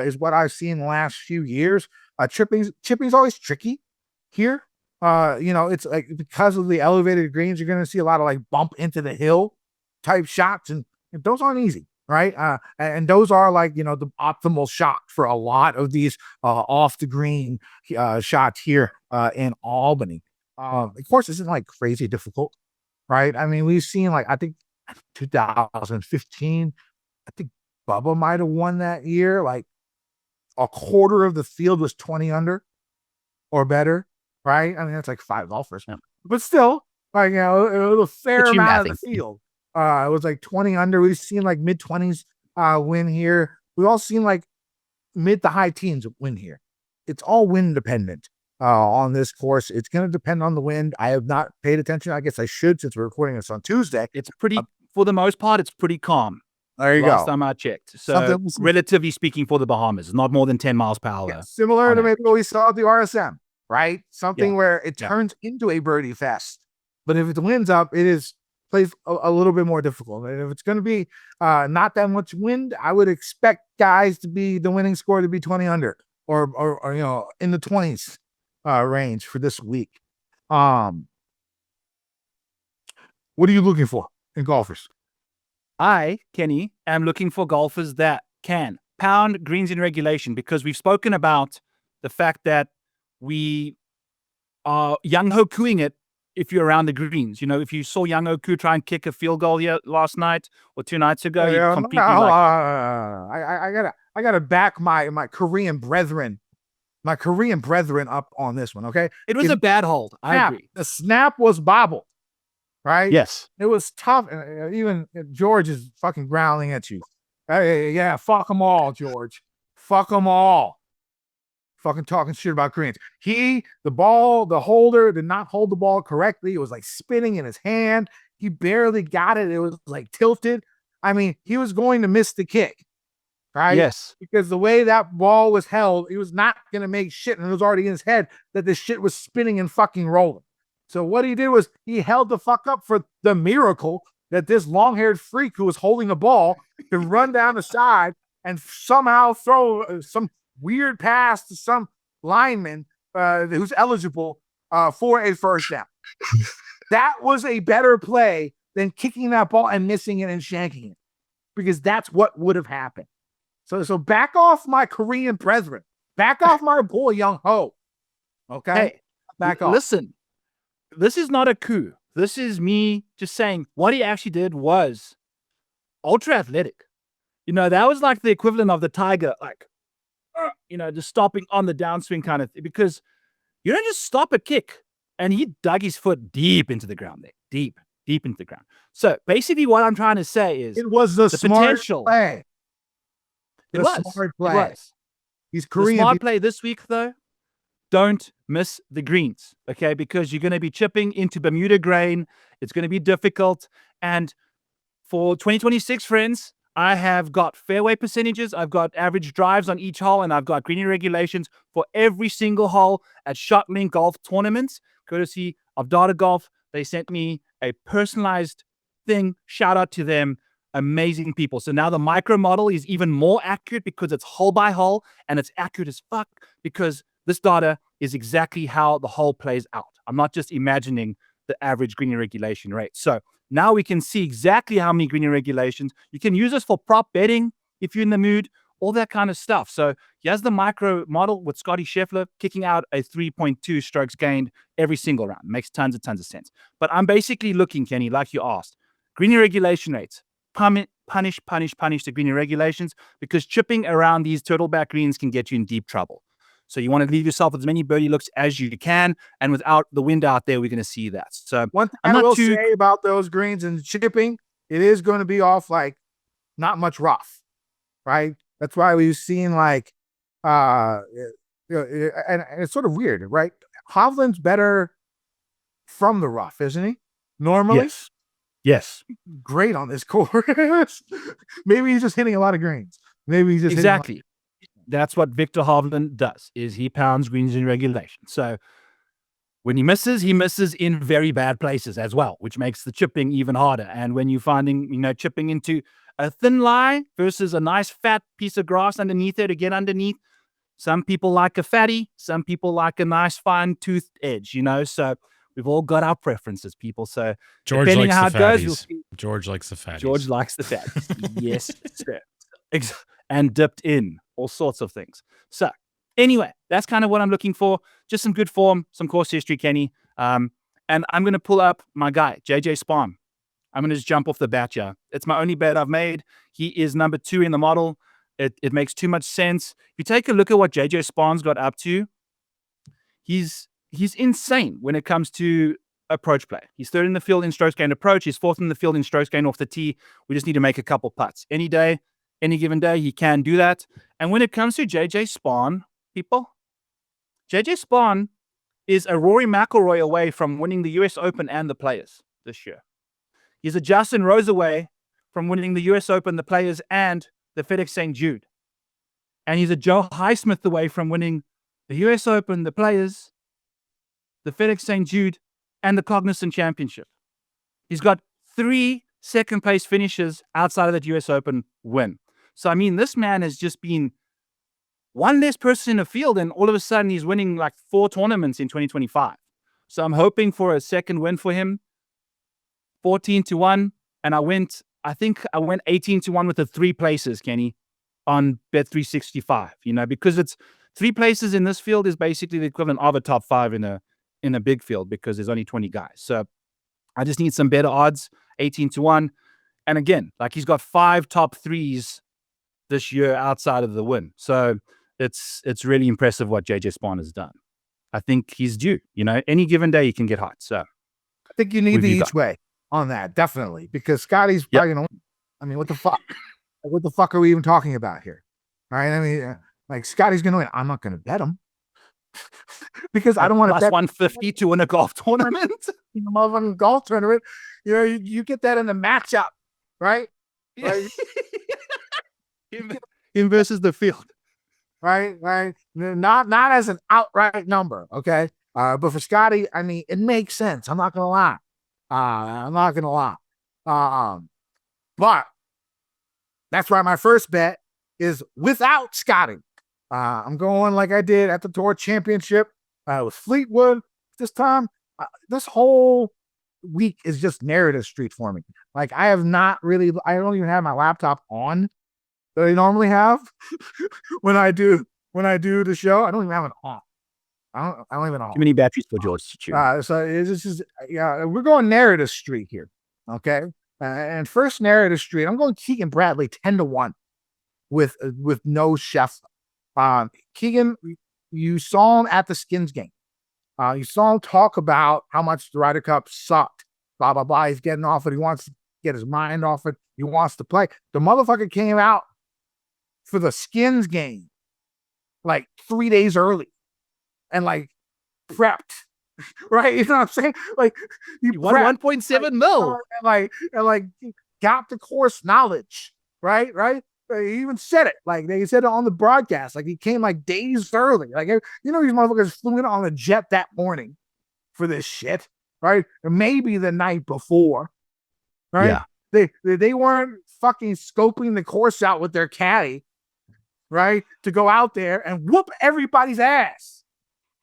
is what I've seen in the last few years. Chipping's always tricky here. It's because of the elevated greens, you're going to see a lot of bump into the hill type shots, and those aren't easy, right? And those are the optimal shot for a lot of these off the green shots here in Albany. Of course, this isn't crazy difficult, right? We've seen I think 2015, I think Bubba might have won that year. A quarter of the field was 20 under or better. right? I mean, that's like 5 golfers, Yeah. but still, like, you know, it was a fair But you amount of the mathing. field. It was like 20 under. We've seen like mid-20s win here. We've all seen like mid to high teens win here. It's all wind dependent on this course. It's going to depend on the wind. I have not paid attention. I guess I should, since we're recording this on Tuesday. It's pretty, for the most part, it's pretty calm. There you Last go. time I checked. So relatively speaking for the Bahamas, not more than 10 miles per hour. Yeah, similar to maybe what we saw at the RSM, right? Something Yeah. where it turns into a birdie fest. But if the wind's up, it is plays a little bit more difficult. And if it's going to be not that much wind, I would expect guys to be the winning score to be 20 under or you know, in the 20s range for this week. What are you looking for in golfers? I, Kenny, am looking for golfers that can pound greens in regulation, because we've spoken about the fact that we are young-ho-cooing it if you're around the greens. You know, if you saw Young Oku try and kick a field goal here last night or 2 nights ago, you completely I gotta back my Korean brethren. My Korean brethren up on this one, okay? It was a bad hold. I agree. The snap was bobbled, right? Yes. It was tough. Even George is fucking growling at you. Hey, yeah, fuck them all, George. Fuck them all. Fucking talking shit about Koreans. The holder did not hold the ball correctly. It was like spinning in his hand. He barely got it. It was like tilted. I mean, he was going to miss the kick, right? Yes. Because the way that ball was held, he was not going to make shit. And it was already in his head that the shit was spinning and fucking rolling. So what he did was he held the fuck up for the miracle that this long-haired freak who was holding the ball could run down the side and somehow throw some weird pass to some lineman who's eligible for a first down. That was a better play than kicking that ball and missing it and shanking it, because that's what would have happened. So back off my Korean brethren. Back off my boy Young Ho. Okay? Hey, back off. Listen, this is not a coup. This is me just saying what he actually did was ultra athletic. You know, that was like the equivalent of the Tiger, like, you know, just stopping on the downswing kind of thing, because you don't just stop a kick. And he dug his foot deep into the ground there, deep into the ground. So basically what I'm trying to say is it was the smart potential play. It was. He's Korean. The smart play this week, though, don't miss the greens, okay? Because you're going to be chipping into Bermuda grain. It's going to be difficult. And for 2026, friends, I have got fairway percentages, I've got average drives on each hole, and I've got green regulations for every single hole at ShotLink Golf tournaments, courtesy of Data Golf. They sent me a personalized thing. Shout out to them. Amazing people. So now the micro model is even more accurate because it's hole by hole, and it's accurate as fuck because this data is exactly how the hole plays out. I'm not just imagining the average green regulation rate. So now we can see exactly how many green regulations. You can use this for prop betting if you're in the mood, all that kind of stuff. So here's the micro model with Scotty Scheffler kicking out a 3.2 strokes gained every single round. Makes tons of sense. But I'm basically looking, Kenny, like you asked, green regulation rates. Punish the green regulations, because chipping around these turtleback greens can get you in deep trouble. So you want to leave yourself with as many birdie looks as you can, and without the wind out there, we're going to see that. So one thing I will say about those greens and chipping, it is going to be off like not much rough, right? That's why we've seen like, and it's sort of weird, right? Hovland's better from the rough, isn't he? Normally, yes. Great on this course. Maybe he's just hitting a lot of greens. Maybe he's just exactly. That's what Victor Hovland does, is he pounds greens in regulation. So when he misses in very bad places as well, which makes the chipping even harder. And when you're finding, chipping into a thin lie versus a nice fat piece of grass underneath there to get underneath, some people like a fatty, some people like a nice fine toothed edge, So we've all got our preferences, people. So George depending likes on how the it goes, fatties. we'll see. George likes the fatties. George likes the fatties. Yes, sir. And dipped in all sorts of things. So anyway, that's kind of what I'm looking for. Just some good form, some course history, Kenny. And I'm going to pull up my guy, JJ Spahn. I'm going to just jump off the bat here. It's my only bet I've made. He is number 2 in the model. It makes too much sense. If you take a look at what JJ Spahn's got up to, he's he's insane when it comes to approach play. He's third in the field in strokes gained approach. He's fourth in the field in strokes gained off the tee. We just need to make a couple putts. Any day, any given day, he can do that. And when it comes to JJ Spaun, people, JJ Spaun is a Rory McIlroy away from winning the US Open and the Players this year. He's a Justin Rose away from winning the US Open, the Players, and the FedEx St. Jude. And he's a Joe Highsmith away from winning the US Open, the Players, the FedEx St. Jude, and the Cognizant Championship. He's got 3 second-place finishes outside of that US Open win. So, I mean, this man has just been one less person in the field, and all of a sudden he's winning like 4 tournaments in 2025. So I'm hoping for a second win for him. 14-1, and I think I went 18-1 with the 3 places, Kenny, on Bet365. Because it's 3 places in this field is basically the equivalent of a top 5 in a big field because there's only 20 guys. So I just need some better odds, 18-1. And again, like he's got 5 top 3s this year outside of the win. So it's really impressive what JJ Spaun has done. I think he's due. Any given day he can get hot. So I think you need the each way on that, definitely, because Scotty's probably I mean, what the fuck? What the fuck are we even talking about here? Right? I mean, like Scotty's gonna win. I'm not gonna bet him because I don't want to plus bet 150 to win a golf tournament. In the motherfucking golf tournament, you get that in the matchup, right? Right? Him versus the field. Right. Not as an outright number, okay? But for Scotty, I mean, it makes sense. I'm not gonna lie. But that's why my first bet is without Scotty. I'm going like I did at the Tour Championship with Fleetwood this time. This whole week is just narrative street for me. Like I don't even have my laptop on that I normally have when I do the show. I don't even have it on. I don't even know. Too many batteries for George to choose. So it's just we're going narrative street here. Okay. And first narrative street, I'm going Keegan Bradley 10-1 with no Scheffler. Keegan, you saw him at the Skins game. You saw him talk about how much the Ryder Cup sucked. Blah, blah, blah. He's getting off it. He wants to get his mind off it. He wants to play. The motherfucker came out for the Skins game like 3 days early and like prepped. Right? You know what I'm saying? Like you won 1.7 mil. And got the course knowledge. Right? He even said it. Like they said it on the broadcast. Like he came like days early. Like these motherfuckers flew in on a jet that morning for this shit. Right? Or maybe the night before. Right? Yeah. They weren't fucking scoping the course out with their caddy, right? To go out there and whoop everybody's ass.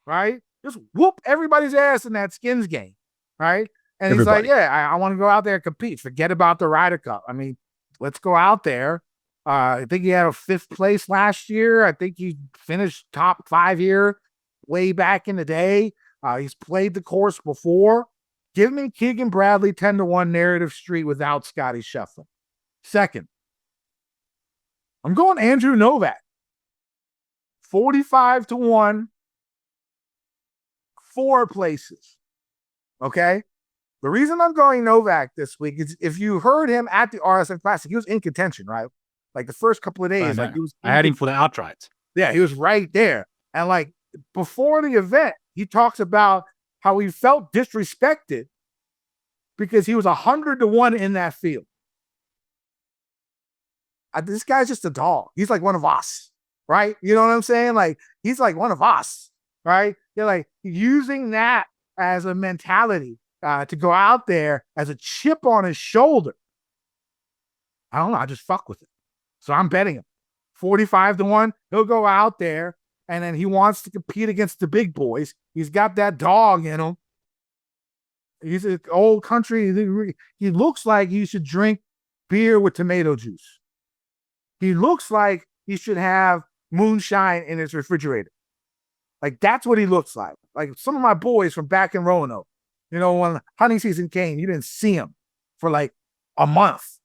Right? Just whoop everybody's ass in that Skins game. Right? And he's like, yeah, I want to go out there and compete. Forget about the Ryder Cup. I mean, let's go out there. I think he had a 5th place last year. I think he finished top 5 here way back in the day. He's played the course before. Give me Keegan Bradley 10-1 narrative street without Scotty Scheffler. Second, I'm going Andrew Novak 45-1, 4 places. Okay. The reason I'm going Novak this week is if you heard him at the RSM Classic, he was in contention, right? Like the first couple of days, I had him for the outright. Yeah, he was right there. And like before the event, he talks about how he felt disrespected because he was 100-1 in that field. This guy's just a dog. He's like one of us, right? You know what I'm saying? Like he's like one of us, right? You're like using that as a mentality to go out there as a chip on his shoulder. I don't know. I just fuck with it. So I'm betting him 45-1. He'll go out there and then he wants to compete against the big boys. He's got that dog in him. He's an old country. He looks like he should drink beer with tomato juice. He looks like he should have moonshine in his refrigerator. Like that's what he looks like. Like some of my boys from back in Roanoke, when hunting season came, you didn't see him for like a month.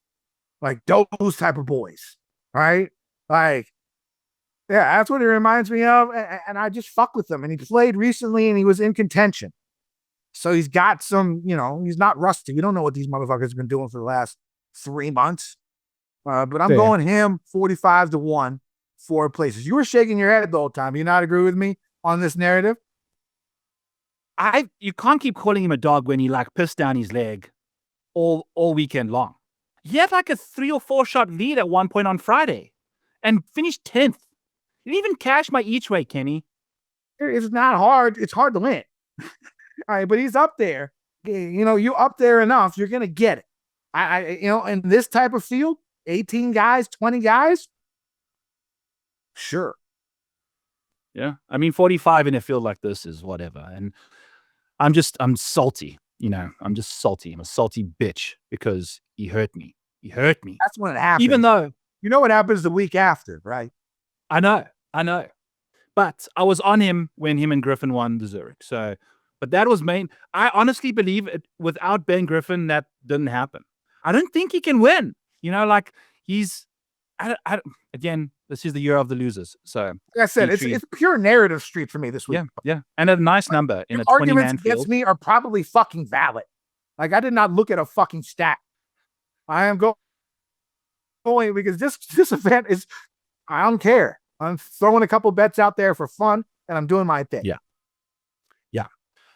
Like those type of boys. Right? Like Yeah, that's what he reminds me of. And I just fuck with him. And he played recently and he was in contention. So he's got some, he's not rusty. We don't know what these motherfuckers have been doing for the last 3 months. But I'm going him 45-1, 4 places. You were shaking your head the whole time. You not agree with me on this narrative? You can't keep calling him a dog when he like pissed down his leg all weekend long. He had like a 3 or 4 shot lead at one point on Friday and finished 10th. He didn't even cash my each way, Kenny. It's not hard. It's hard to win. All right, but he's up there. You up there enough, you're gonna get it. In this type of field, 18 guys, 20 guys, sure. Yeah, I mean 45 in a field like this is whatever, and I'm salty. I'm just salty. I'm a salty bitch because he hurt me. That's when it happens. Even though what happens the week after, right? I know. But I was on him when him and Griffin won the Zurich. So, but that was main. I honestly believe without Ben Griffin, that didn't happen. I don't think he can win. He's. Again, this is the year of the losers. So, like I said, it's pure narrative street for me this week. Yeah, and a nice number in a 20-man field. Arguments against me are probably fucking valid. Like I did not look at a fucking stat. I am going because this event is. I don't care. I'm throwing a couple bets out there for fun, and I'm doing my thing. Yeah.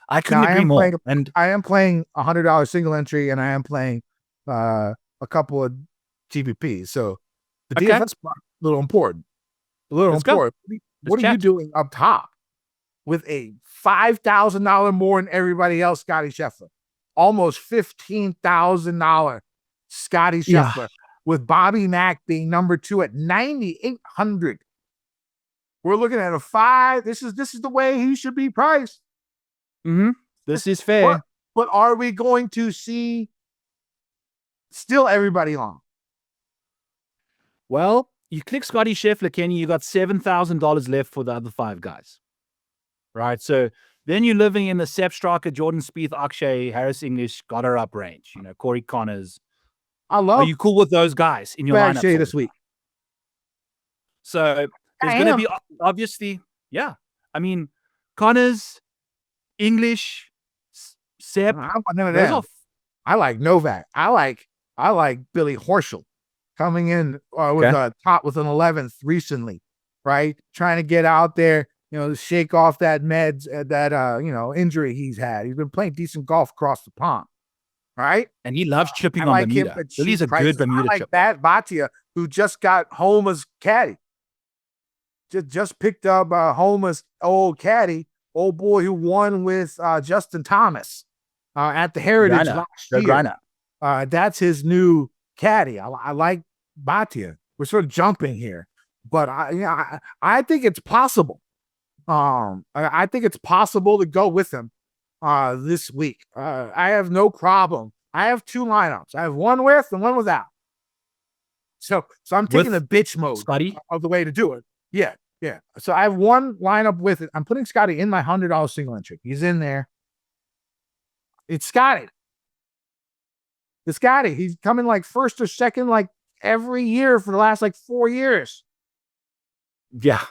I couldn't agree more. And I am playing $100 single entry, and I am playing a couple of GPPs. So the DFS is a little important. Let's important. What are you doing up top with a $5,000 more than everybody else, Scotty Scheffler? Almost $15,000 Scotty Scheffler, with Bobby Mack being number 2 at 9,800. We're looking at a 5. This is the way he should be priced. Mm-hmm. This is fair. But are we going to see still everybody long? Well, you click Scotty Scheffler, Kenny, you got $7,000 left for the other 5 guys. Right? So then you're living in the Sepp Straka, Jordan Spieth, Akshay, Harris English, Goddard up range. Corey Connors. Are you cool with those guys in your lineup this week? So there's going to be obviously, I mean, Connors, English, Sepp. I like Novak. I like Billy Horschel coming in with a top with an 11th recently, right? Trying to get out there, shake off that meds, that injury he's had. He's been playing decent golf across the pond, right? And he loves chipping on Bermuda. Billy's a good Bermuda chipper. I like that Bhatia, who just got Homa's caddy. Just picked up Homa's old caddy, old boy who won with Justin Thomas at the Heritage last year. That's his new caddy. I like Bhatia. We're sort of jumping here, but I think it's possible. I think it's possible to go with him this week. I have no problem. I have 2 lineups. I have one with and one without. So I'm taking the bitch mode of the way to do it. Yeah. So I have one lineup with it. I'm putting Scotty in my $100 single entry. He's in there. It's Scotty. It's Scotty. He's coming like first or second like every year for the last like 4 years. Yeah.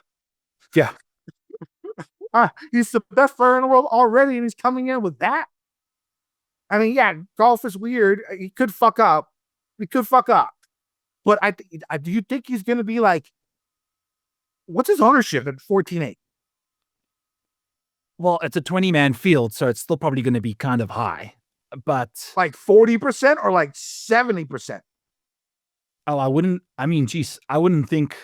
He's the best player in the world already, and he's coming in with that. I mean, golf is weird. He could fuck up. But do you think he's going to be like, what's his ownership at 14.8? Well, it's a 20-man field, so it's still probably going to be kind of high. But like 40% or like 70%? Oh, I wouldn't think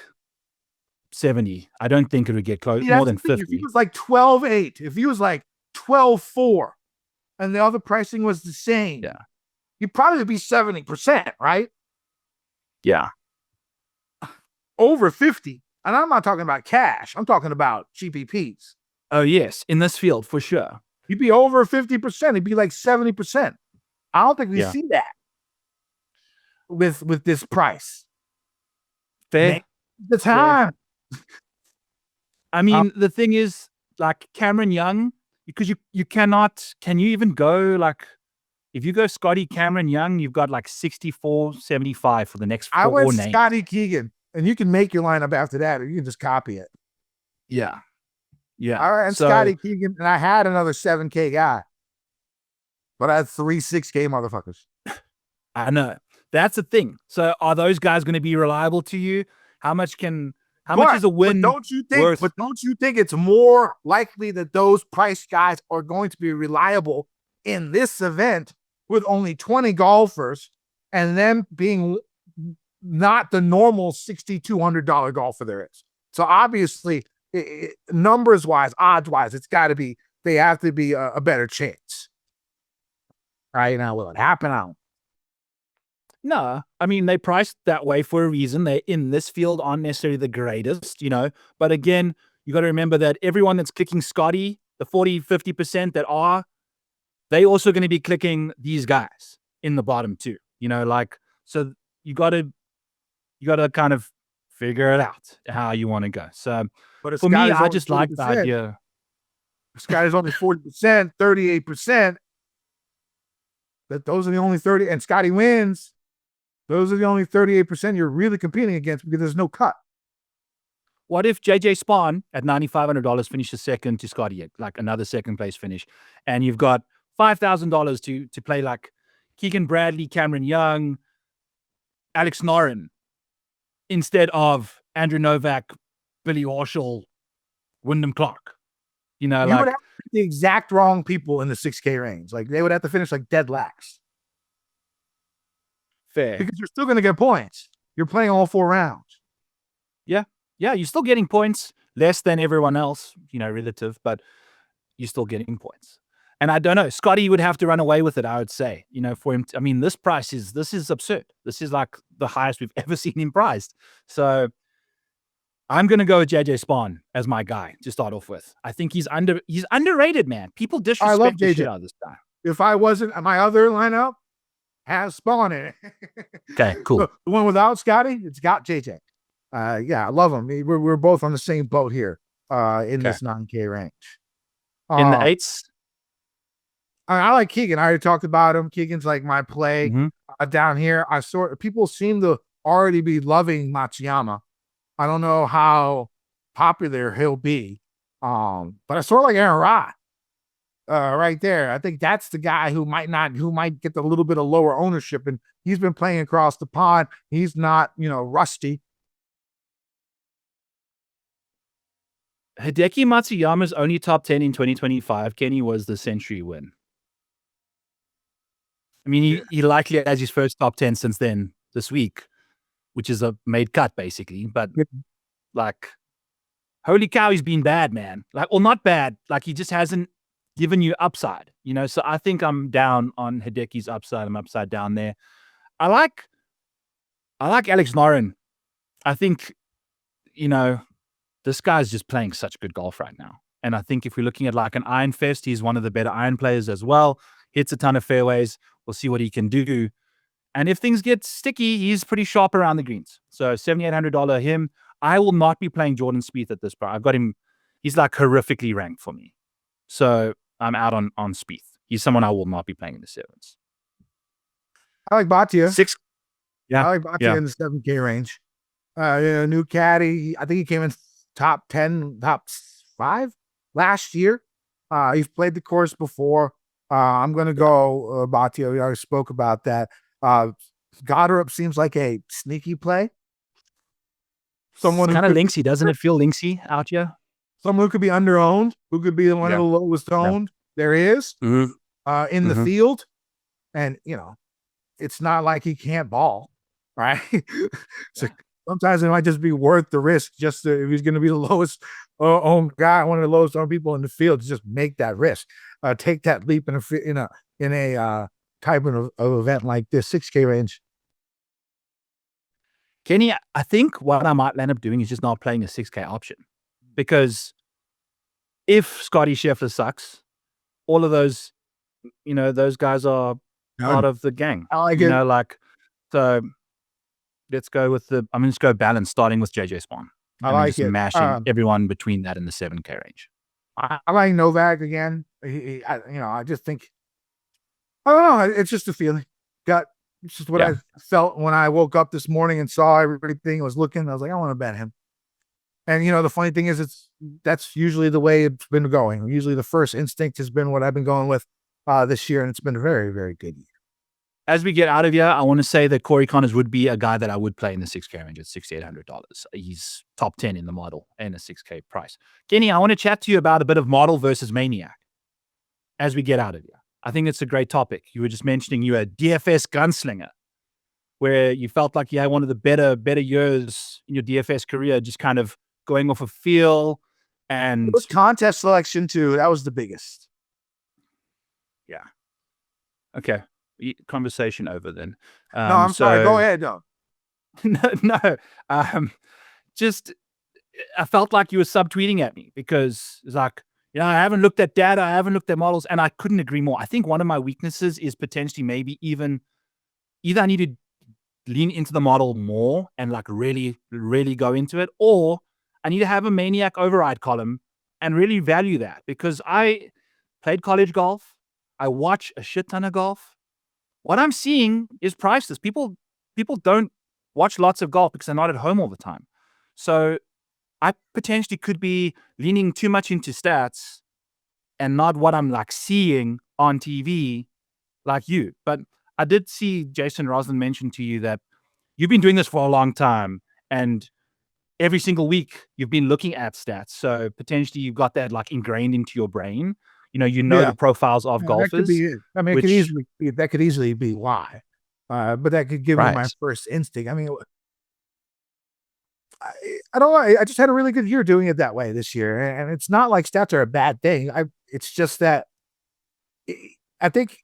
70. I don't think it would get close more than 50. If he was like 12.8, if he was like 12.4, and the other pricing was the same, you'd probably be 70%, right? Yeah. Over 50. And I'm not talking about cash. I'm talking about GPPs. Oh, yes. In this field, for sure. He'd be over 50%. He'd be like 70%. I don't think we see that with this price. Fair. The time. I mean, the thing is, like Cameron Young, because you cannot, can you even go like, if you go Scotty Cameron Young, you've got like 64, 75 for the next 4 I went names. Scotty Keegan. and you can make your lineup after that, or you can just copy it. Yeah. All right, and Scotty Keegan, and I had another 7K guy, but I had 3 6K motherfuckers. I know. That's the thing. So are those guys going to be reliable to you? How much is a win? But don't you think it's more likely that those price guys are going to be reliable in this event with only 20 golfers and them being not the normal $6,200 golfer there is? So obviously, numbers wise, odds wise, they have to be a better chance. Right now, will it happen? I don't. No, I mean, they priced that way for a reason. They in this field aren't necessarily the greatest, but again, you got to remember that everyone that's clicking Scotty, the 40-50% that are, they also going to be clicking these guys in the bottom too, so you got to kind of figure it out how you want to go. So but for me, I just like the idea. Scotty's only 40%, 38%. That those are the only 30, and Scotty wins. Those are the only 38% you're really competing against because there's no cut. What if JJ Spahn at $9,500 finishes second to Scotty, like another second place finish, and you've got $5,000 to play like Keegan Bradley, Cameron Young, Alex Noren, instead of Andrew Novak, Billy Horschel, Wyndham Clark? You would have the exact wrong people in the 6K range. Like they would have to finish like dead lax. Fair. Because you're still going to get points. You're playing all 4 rounds. Yeah. Yeah, you're still getting points, less than everyone else, relative, but you're still getting points. And I don't know, Scotty would have to run away with it, I would say, for him. This price this is absurd. This is like the highest we've ever seen him priced. So I'm going to go with JJ Spahn as my guy to start off with. I think he's underrated, man. People disrespect the shit out of this guy. If I wasn't, my other lineup has Spahn in it. Okay, cool. So the one without Scotty, it's got JJ. Yeah, I love him. We're both on the same boat here in this 9K range. In the 8s? I like Keegan. I already talked about him. Keegan's like my play down here. People seem to already be loving Matsuyama. I don't know how popular he'll be, but I sort of like Aaron Rod right there. I think that's the guy who might get a little bit of lower ownership, and he's been playing across the pond. He's not, rusty. Hideki Matsuyama's only top 10 in 2025, Kenny, was the Century win. I mean, he likely has his first top 10 since then this week, which is a made cut basically. But like, holy cow, he's been bad, man. Not bad. Like he just hasn't given you upside, So I think I'm down on Hideki's upside. I'm upside down there. I like Alex Noren. I think, this guy's just playing such good golf right now. And I think if we're looking at like an Iron Fest, he's one of the better iron players as well. Hits a ton of fairways. We'll see what he can do. And if things get sticky, he's pretty sharp around the greens. So $7,800 him. I will not be playing Jordan Spieth at this point. I've got him. He's like horrifically ranked for me. So I'm out on Spieth. He's someone I will not be playing in the 7s. I like Bhatia. 6. Yeah. I like Bhatia in the 7K range. New caddy. I think he came in top 10, top 5 last year. He's played the course before. I'm going to go Bhatia. We already spoke about that. Goddard seems like a sneaky play. Someone kind of linksy, doesn't it feel linksy out here? Someone who could be underowned, who could be one of the lowest owned there is in the field. And, it's not like he can't ball, right? So sometimes it might just be worth the risk just if he's going to be the lowest owned guy, one of the lowest owned people in the field, to just make that risk. Take that leap in a type of event like this 6K range. Kenny, I think what I might end up doing is just not playing a 6K option, because if Scotty Scheffler sucks, all of those, those guys are part of the gang. I like it. So let's go with I'm just go balance, starting with JJ Spahn. I like it. Mashing everyone between that and the 7K range. I like Novak again. I just think, I don't know. It's just a feeling. Got It's just what I felt when I woke up this morning and saw everything was looking. I was like, I want to bet him. And the funny thing is, that's usually the way it's been going. Usually the first instinct has been what I've been going with this year, and it's been a very, very good year. As we get out of here, I want to say that Corey Connors would be a guy that I would play in the 6K range at $6,800. He's top 10 in the model and a 6K price. Kenny, I want to chat to you about a bit of model versus Maniac as we get out of here. I think it's a great topic. You were just mentioning you're a DFS gunslinger, where you felt like you had one of the better years in your DFS career, just kind of going off a feel. And it was contest selection too. That was the biggest. Yeah. Okay. Conversation over then. No, I'm sorry. Go ahead. No. No. Just, I felt like you were subtweeting at me because it's like, I haven't looked at data, I haven't looked at models, and I couldn't agree more. I think one of my weaknesses is potentially maybe either I need to lean into the model more and like really, really go into it, or I need to have a Maniac override column and really value that, because I played college golf. I watch a shit ton of golf. What I'm seeing is priceless. People don't watch lots of golf because they're not at home all the time. So I potentially could be leaning too much into stats and not what I'm like seeing on TV like you. But I did see Jason Roslin mention to you that you've been doing this for a long time, and every single week you've been looking at stats. So potentially you've got that like ingrained into your brain. The profiles of golfers. That could be it. I mean, that could easily be why. But that could give me my first instinct. I mean, I don't know. I just had a really good year doing it that way this year. And it's not like stats are a bad thing. It's just that I think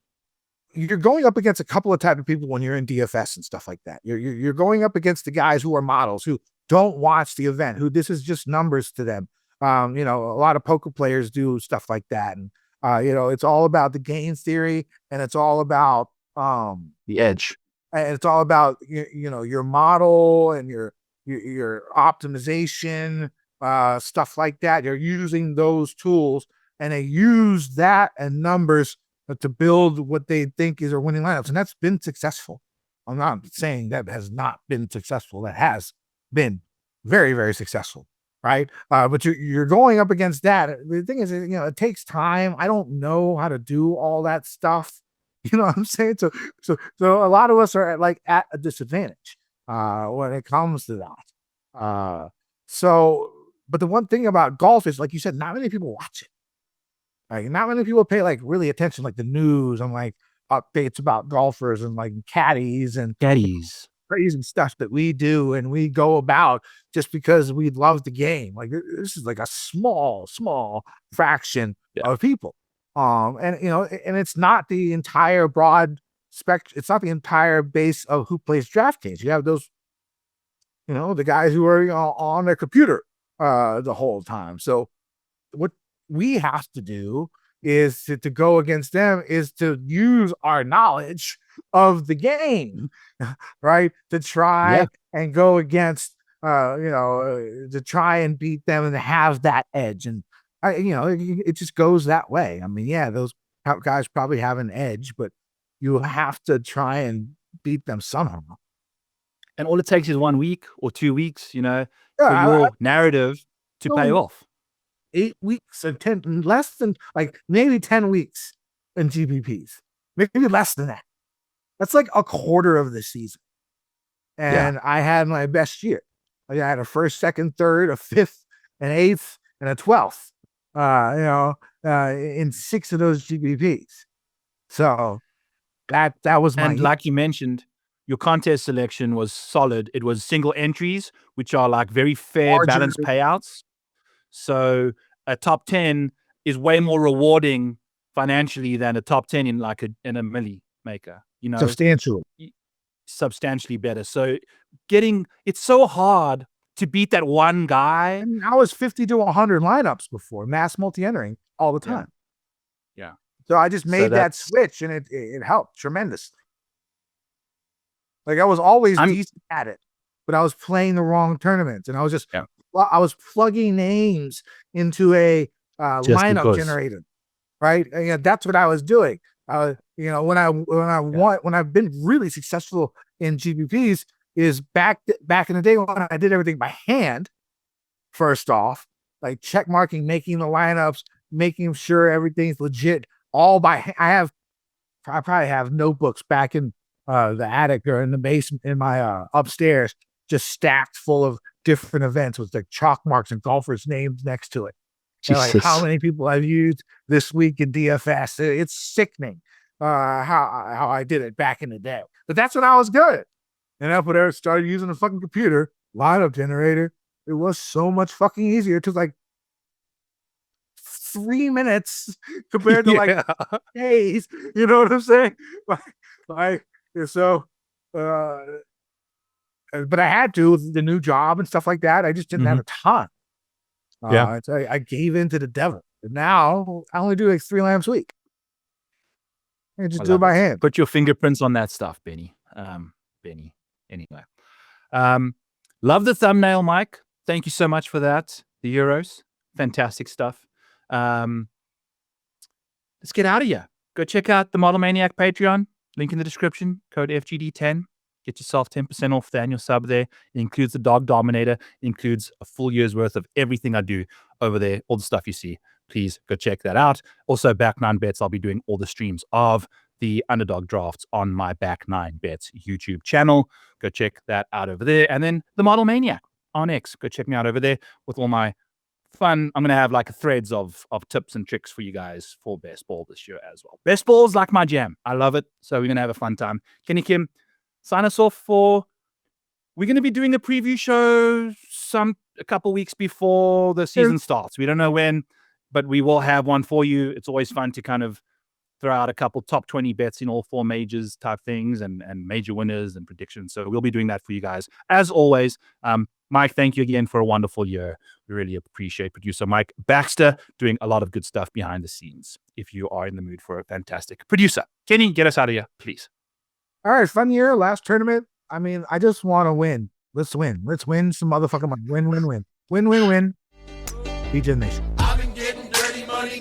you're going up against a couple of type of people when you're in DFS and stuff like that. You're going up against the guys who are models, who don't watch the event, who this is just numbers to them. A lot of poker players do stuff like that. And, it's all about the gains theory, and it's all about the edge. And it's all about, your model and your optimization, stuff like that. You're using those tools, and they use that and numbers to build what they think is our winning lineups. And that's been successful. I'm not saying that has not been successful. That has been very, very successful. Right. But you're going up against that. The thing is, it takes time. I don't know how to do all that stuff. You know what I'm saying? So a lot of us are at a disadvantage when it comes to that. But the one thing about golf is, like you said, not many people watch it. Like, not many people pay really attention, like the news and updates about golfers and caddies crazy stuff that we do and we go about just because we love the game. This is a small fraction of people. And it's not the entire broad spectrum. It's not the entire base of who plays DraftKings. You have those, the guys who are on their computer the whole time. So what we have to do is to go against them is to use our knowledge of the game, right? To try and go against, to try and beat them and have that edge. And, it just goes that way. I mean, those guys probably have an edge, but you have to try and beat them somehow. And all it takes is 1 week or 2 weeks, for your narrative to pay off. 8 weeks and 10, less than maybe 10 weeks in GPPs, maybe less than that. That's a quarter of the season. And I had my best year. I had a first, second, third, a fifth, an eighth, and a 12th, in 6 of those GPPs. So that was my And like you mentioned, your contest selection was solid. It was single entries, which are very fair, balanced payouts. So a top 10 is way more rewarding financially than a top 10 in in a milli maker, substantially better. So it's so hard to beat that one guy. I mean, I was 50 to 100 lineups before, mass multi-entering all the time. Yeah. So I just made that switch, and it helped tremendously. I was always decent at it, but I was playing the wrong tournaments, and I was just I was plugging names into a lineup generator, right? That's what I was doing. When I've been really successful in GPPs is back in the day when I did everything by hand. First off, like check marking, making the lineups, making sure everything's legit. All by hand. I probably have notebooks back in the attic or in the basement in my upstairs, just stacked full of different events with like chalk marks and golfers' names next to it. And like how many people I've used this week in DFS. It's sickening how I did it back in the day. But that's when I was good. And I started using a fucking computer, lineup generator. It was so much fucking easier. It took like 3 minutes compared to like days. You know what I'm saying? But I had to with the new job and stuff like that. I just didn't have a ton. I gave in to the devil. And now I only do like 3 lamps a week. I just do it by hand. Put your fingerprints on that stuff, Benny. Anyway. Love the thumbnail, Mike. Thank you so much for that. The Euros. Fantastic stuff. Let's get out of here. Go check out the Model Maniac Patreon. Link in the description. Code FGD10. Get yourself 10% off the annual sub there. It includes the Dawg Dominator. It includes a full year's worth of everything I do over there. All the stuff you see. Please go check that out. Also, Back 9 Bets. I'll be doing all the streams of the underdog drafts on my Back 9 Bets YouTube channel. Go check that out over there. And then the Model Maniac on X. Go check me out over there with all my fun. I'm going to have like threads of tips and tricks for you guys for best ball this year as well. Best ball's like my jam. I love it. So we're going to have a fun time. Kenny Kim, sign us off we're going to be doing a preview show a couple weeks before the season starts. We don't know when, but we will have one for you. It's always fun to kind of throw out a couple top 20 bets in all 4 majors type things and major winners and predictions. So we'll be doing that for you guys. As always, Mike, thank you again for a wonderful year. We really appreciate producer Mike Baxter doing a lot of good stuff behind the scenes. If you are in the mood for a fantastic producer. Kenny, get us out of here, please. All right, fun year, last tournament. I mean, I just want to win. Let's win. Let's win some motherfucking money. Win. Win. PGA Nation. I've been getting dirty money,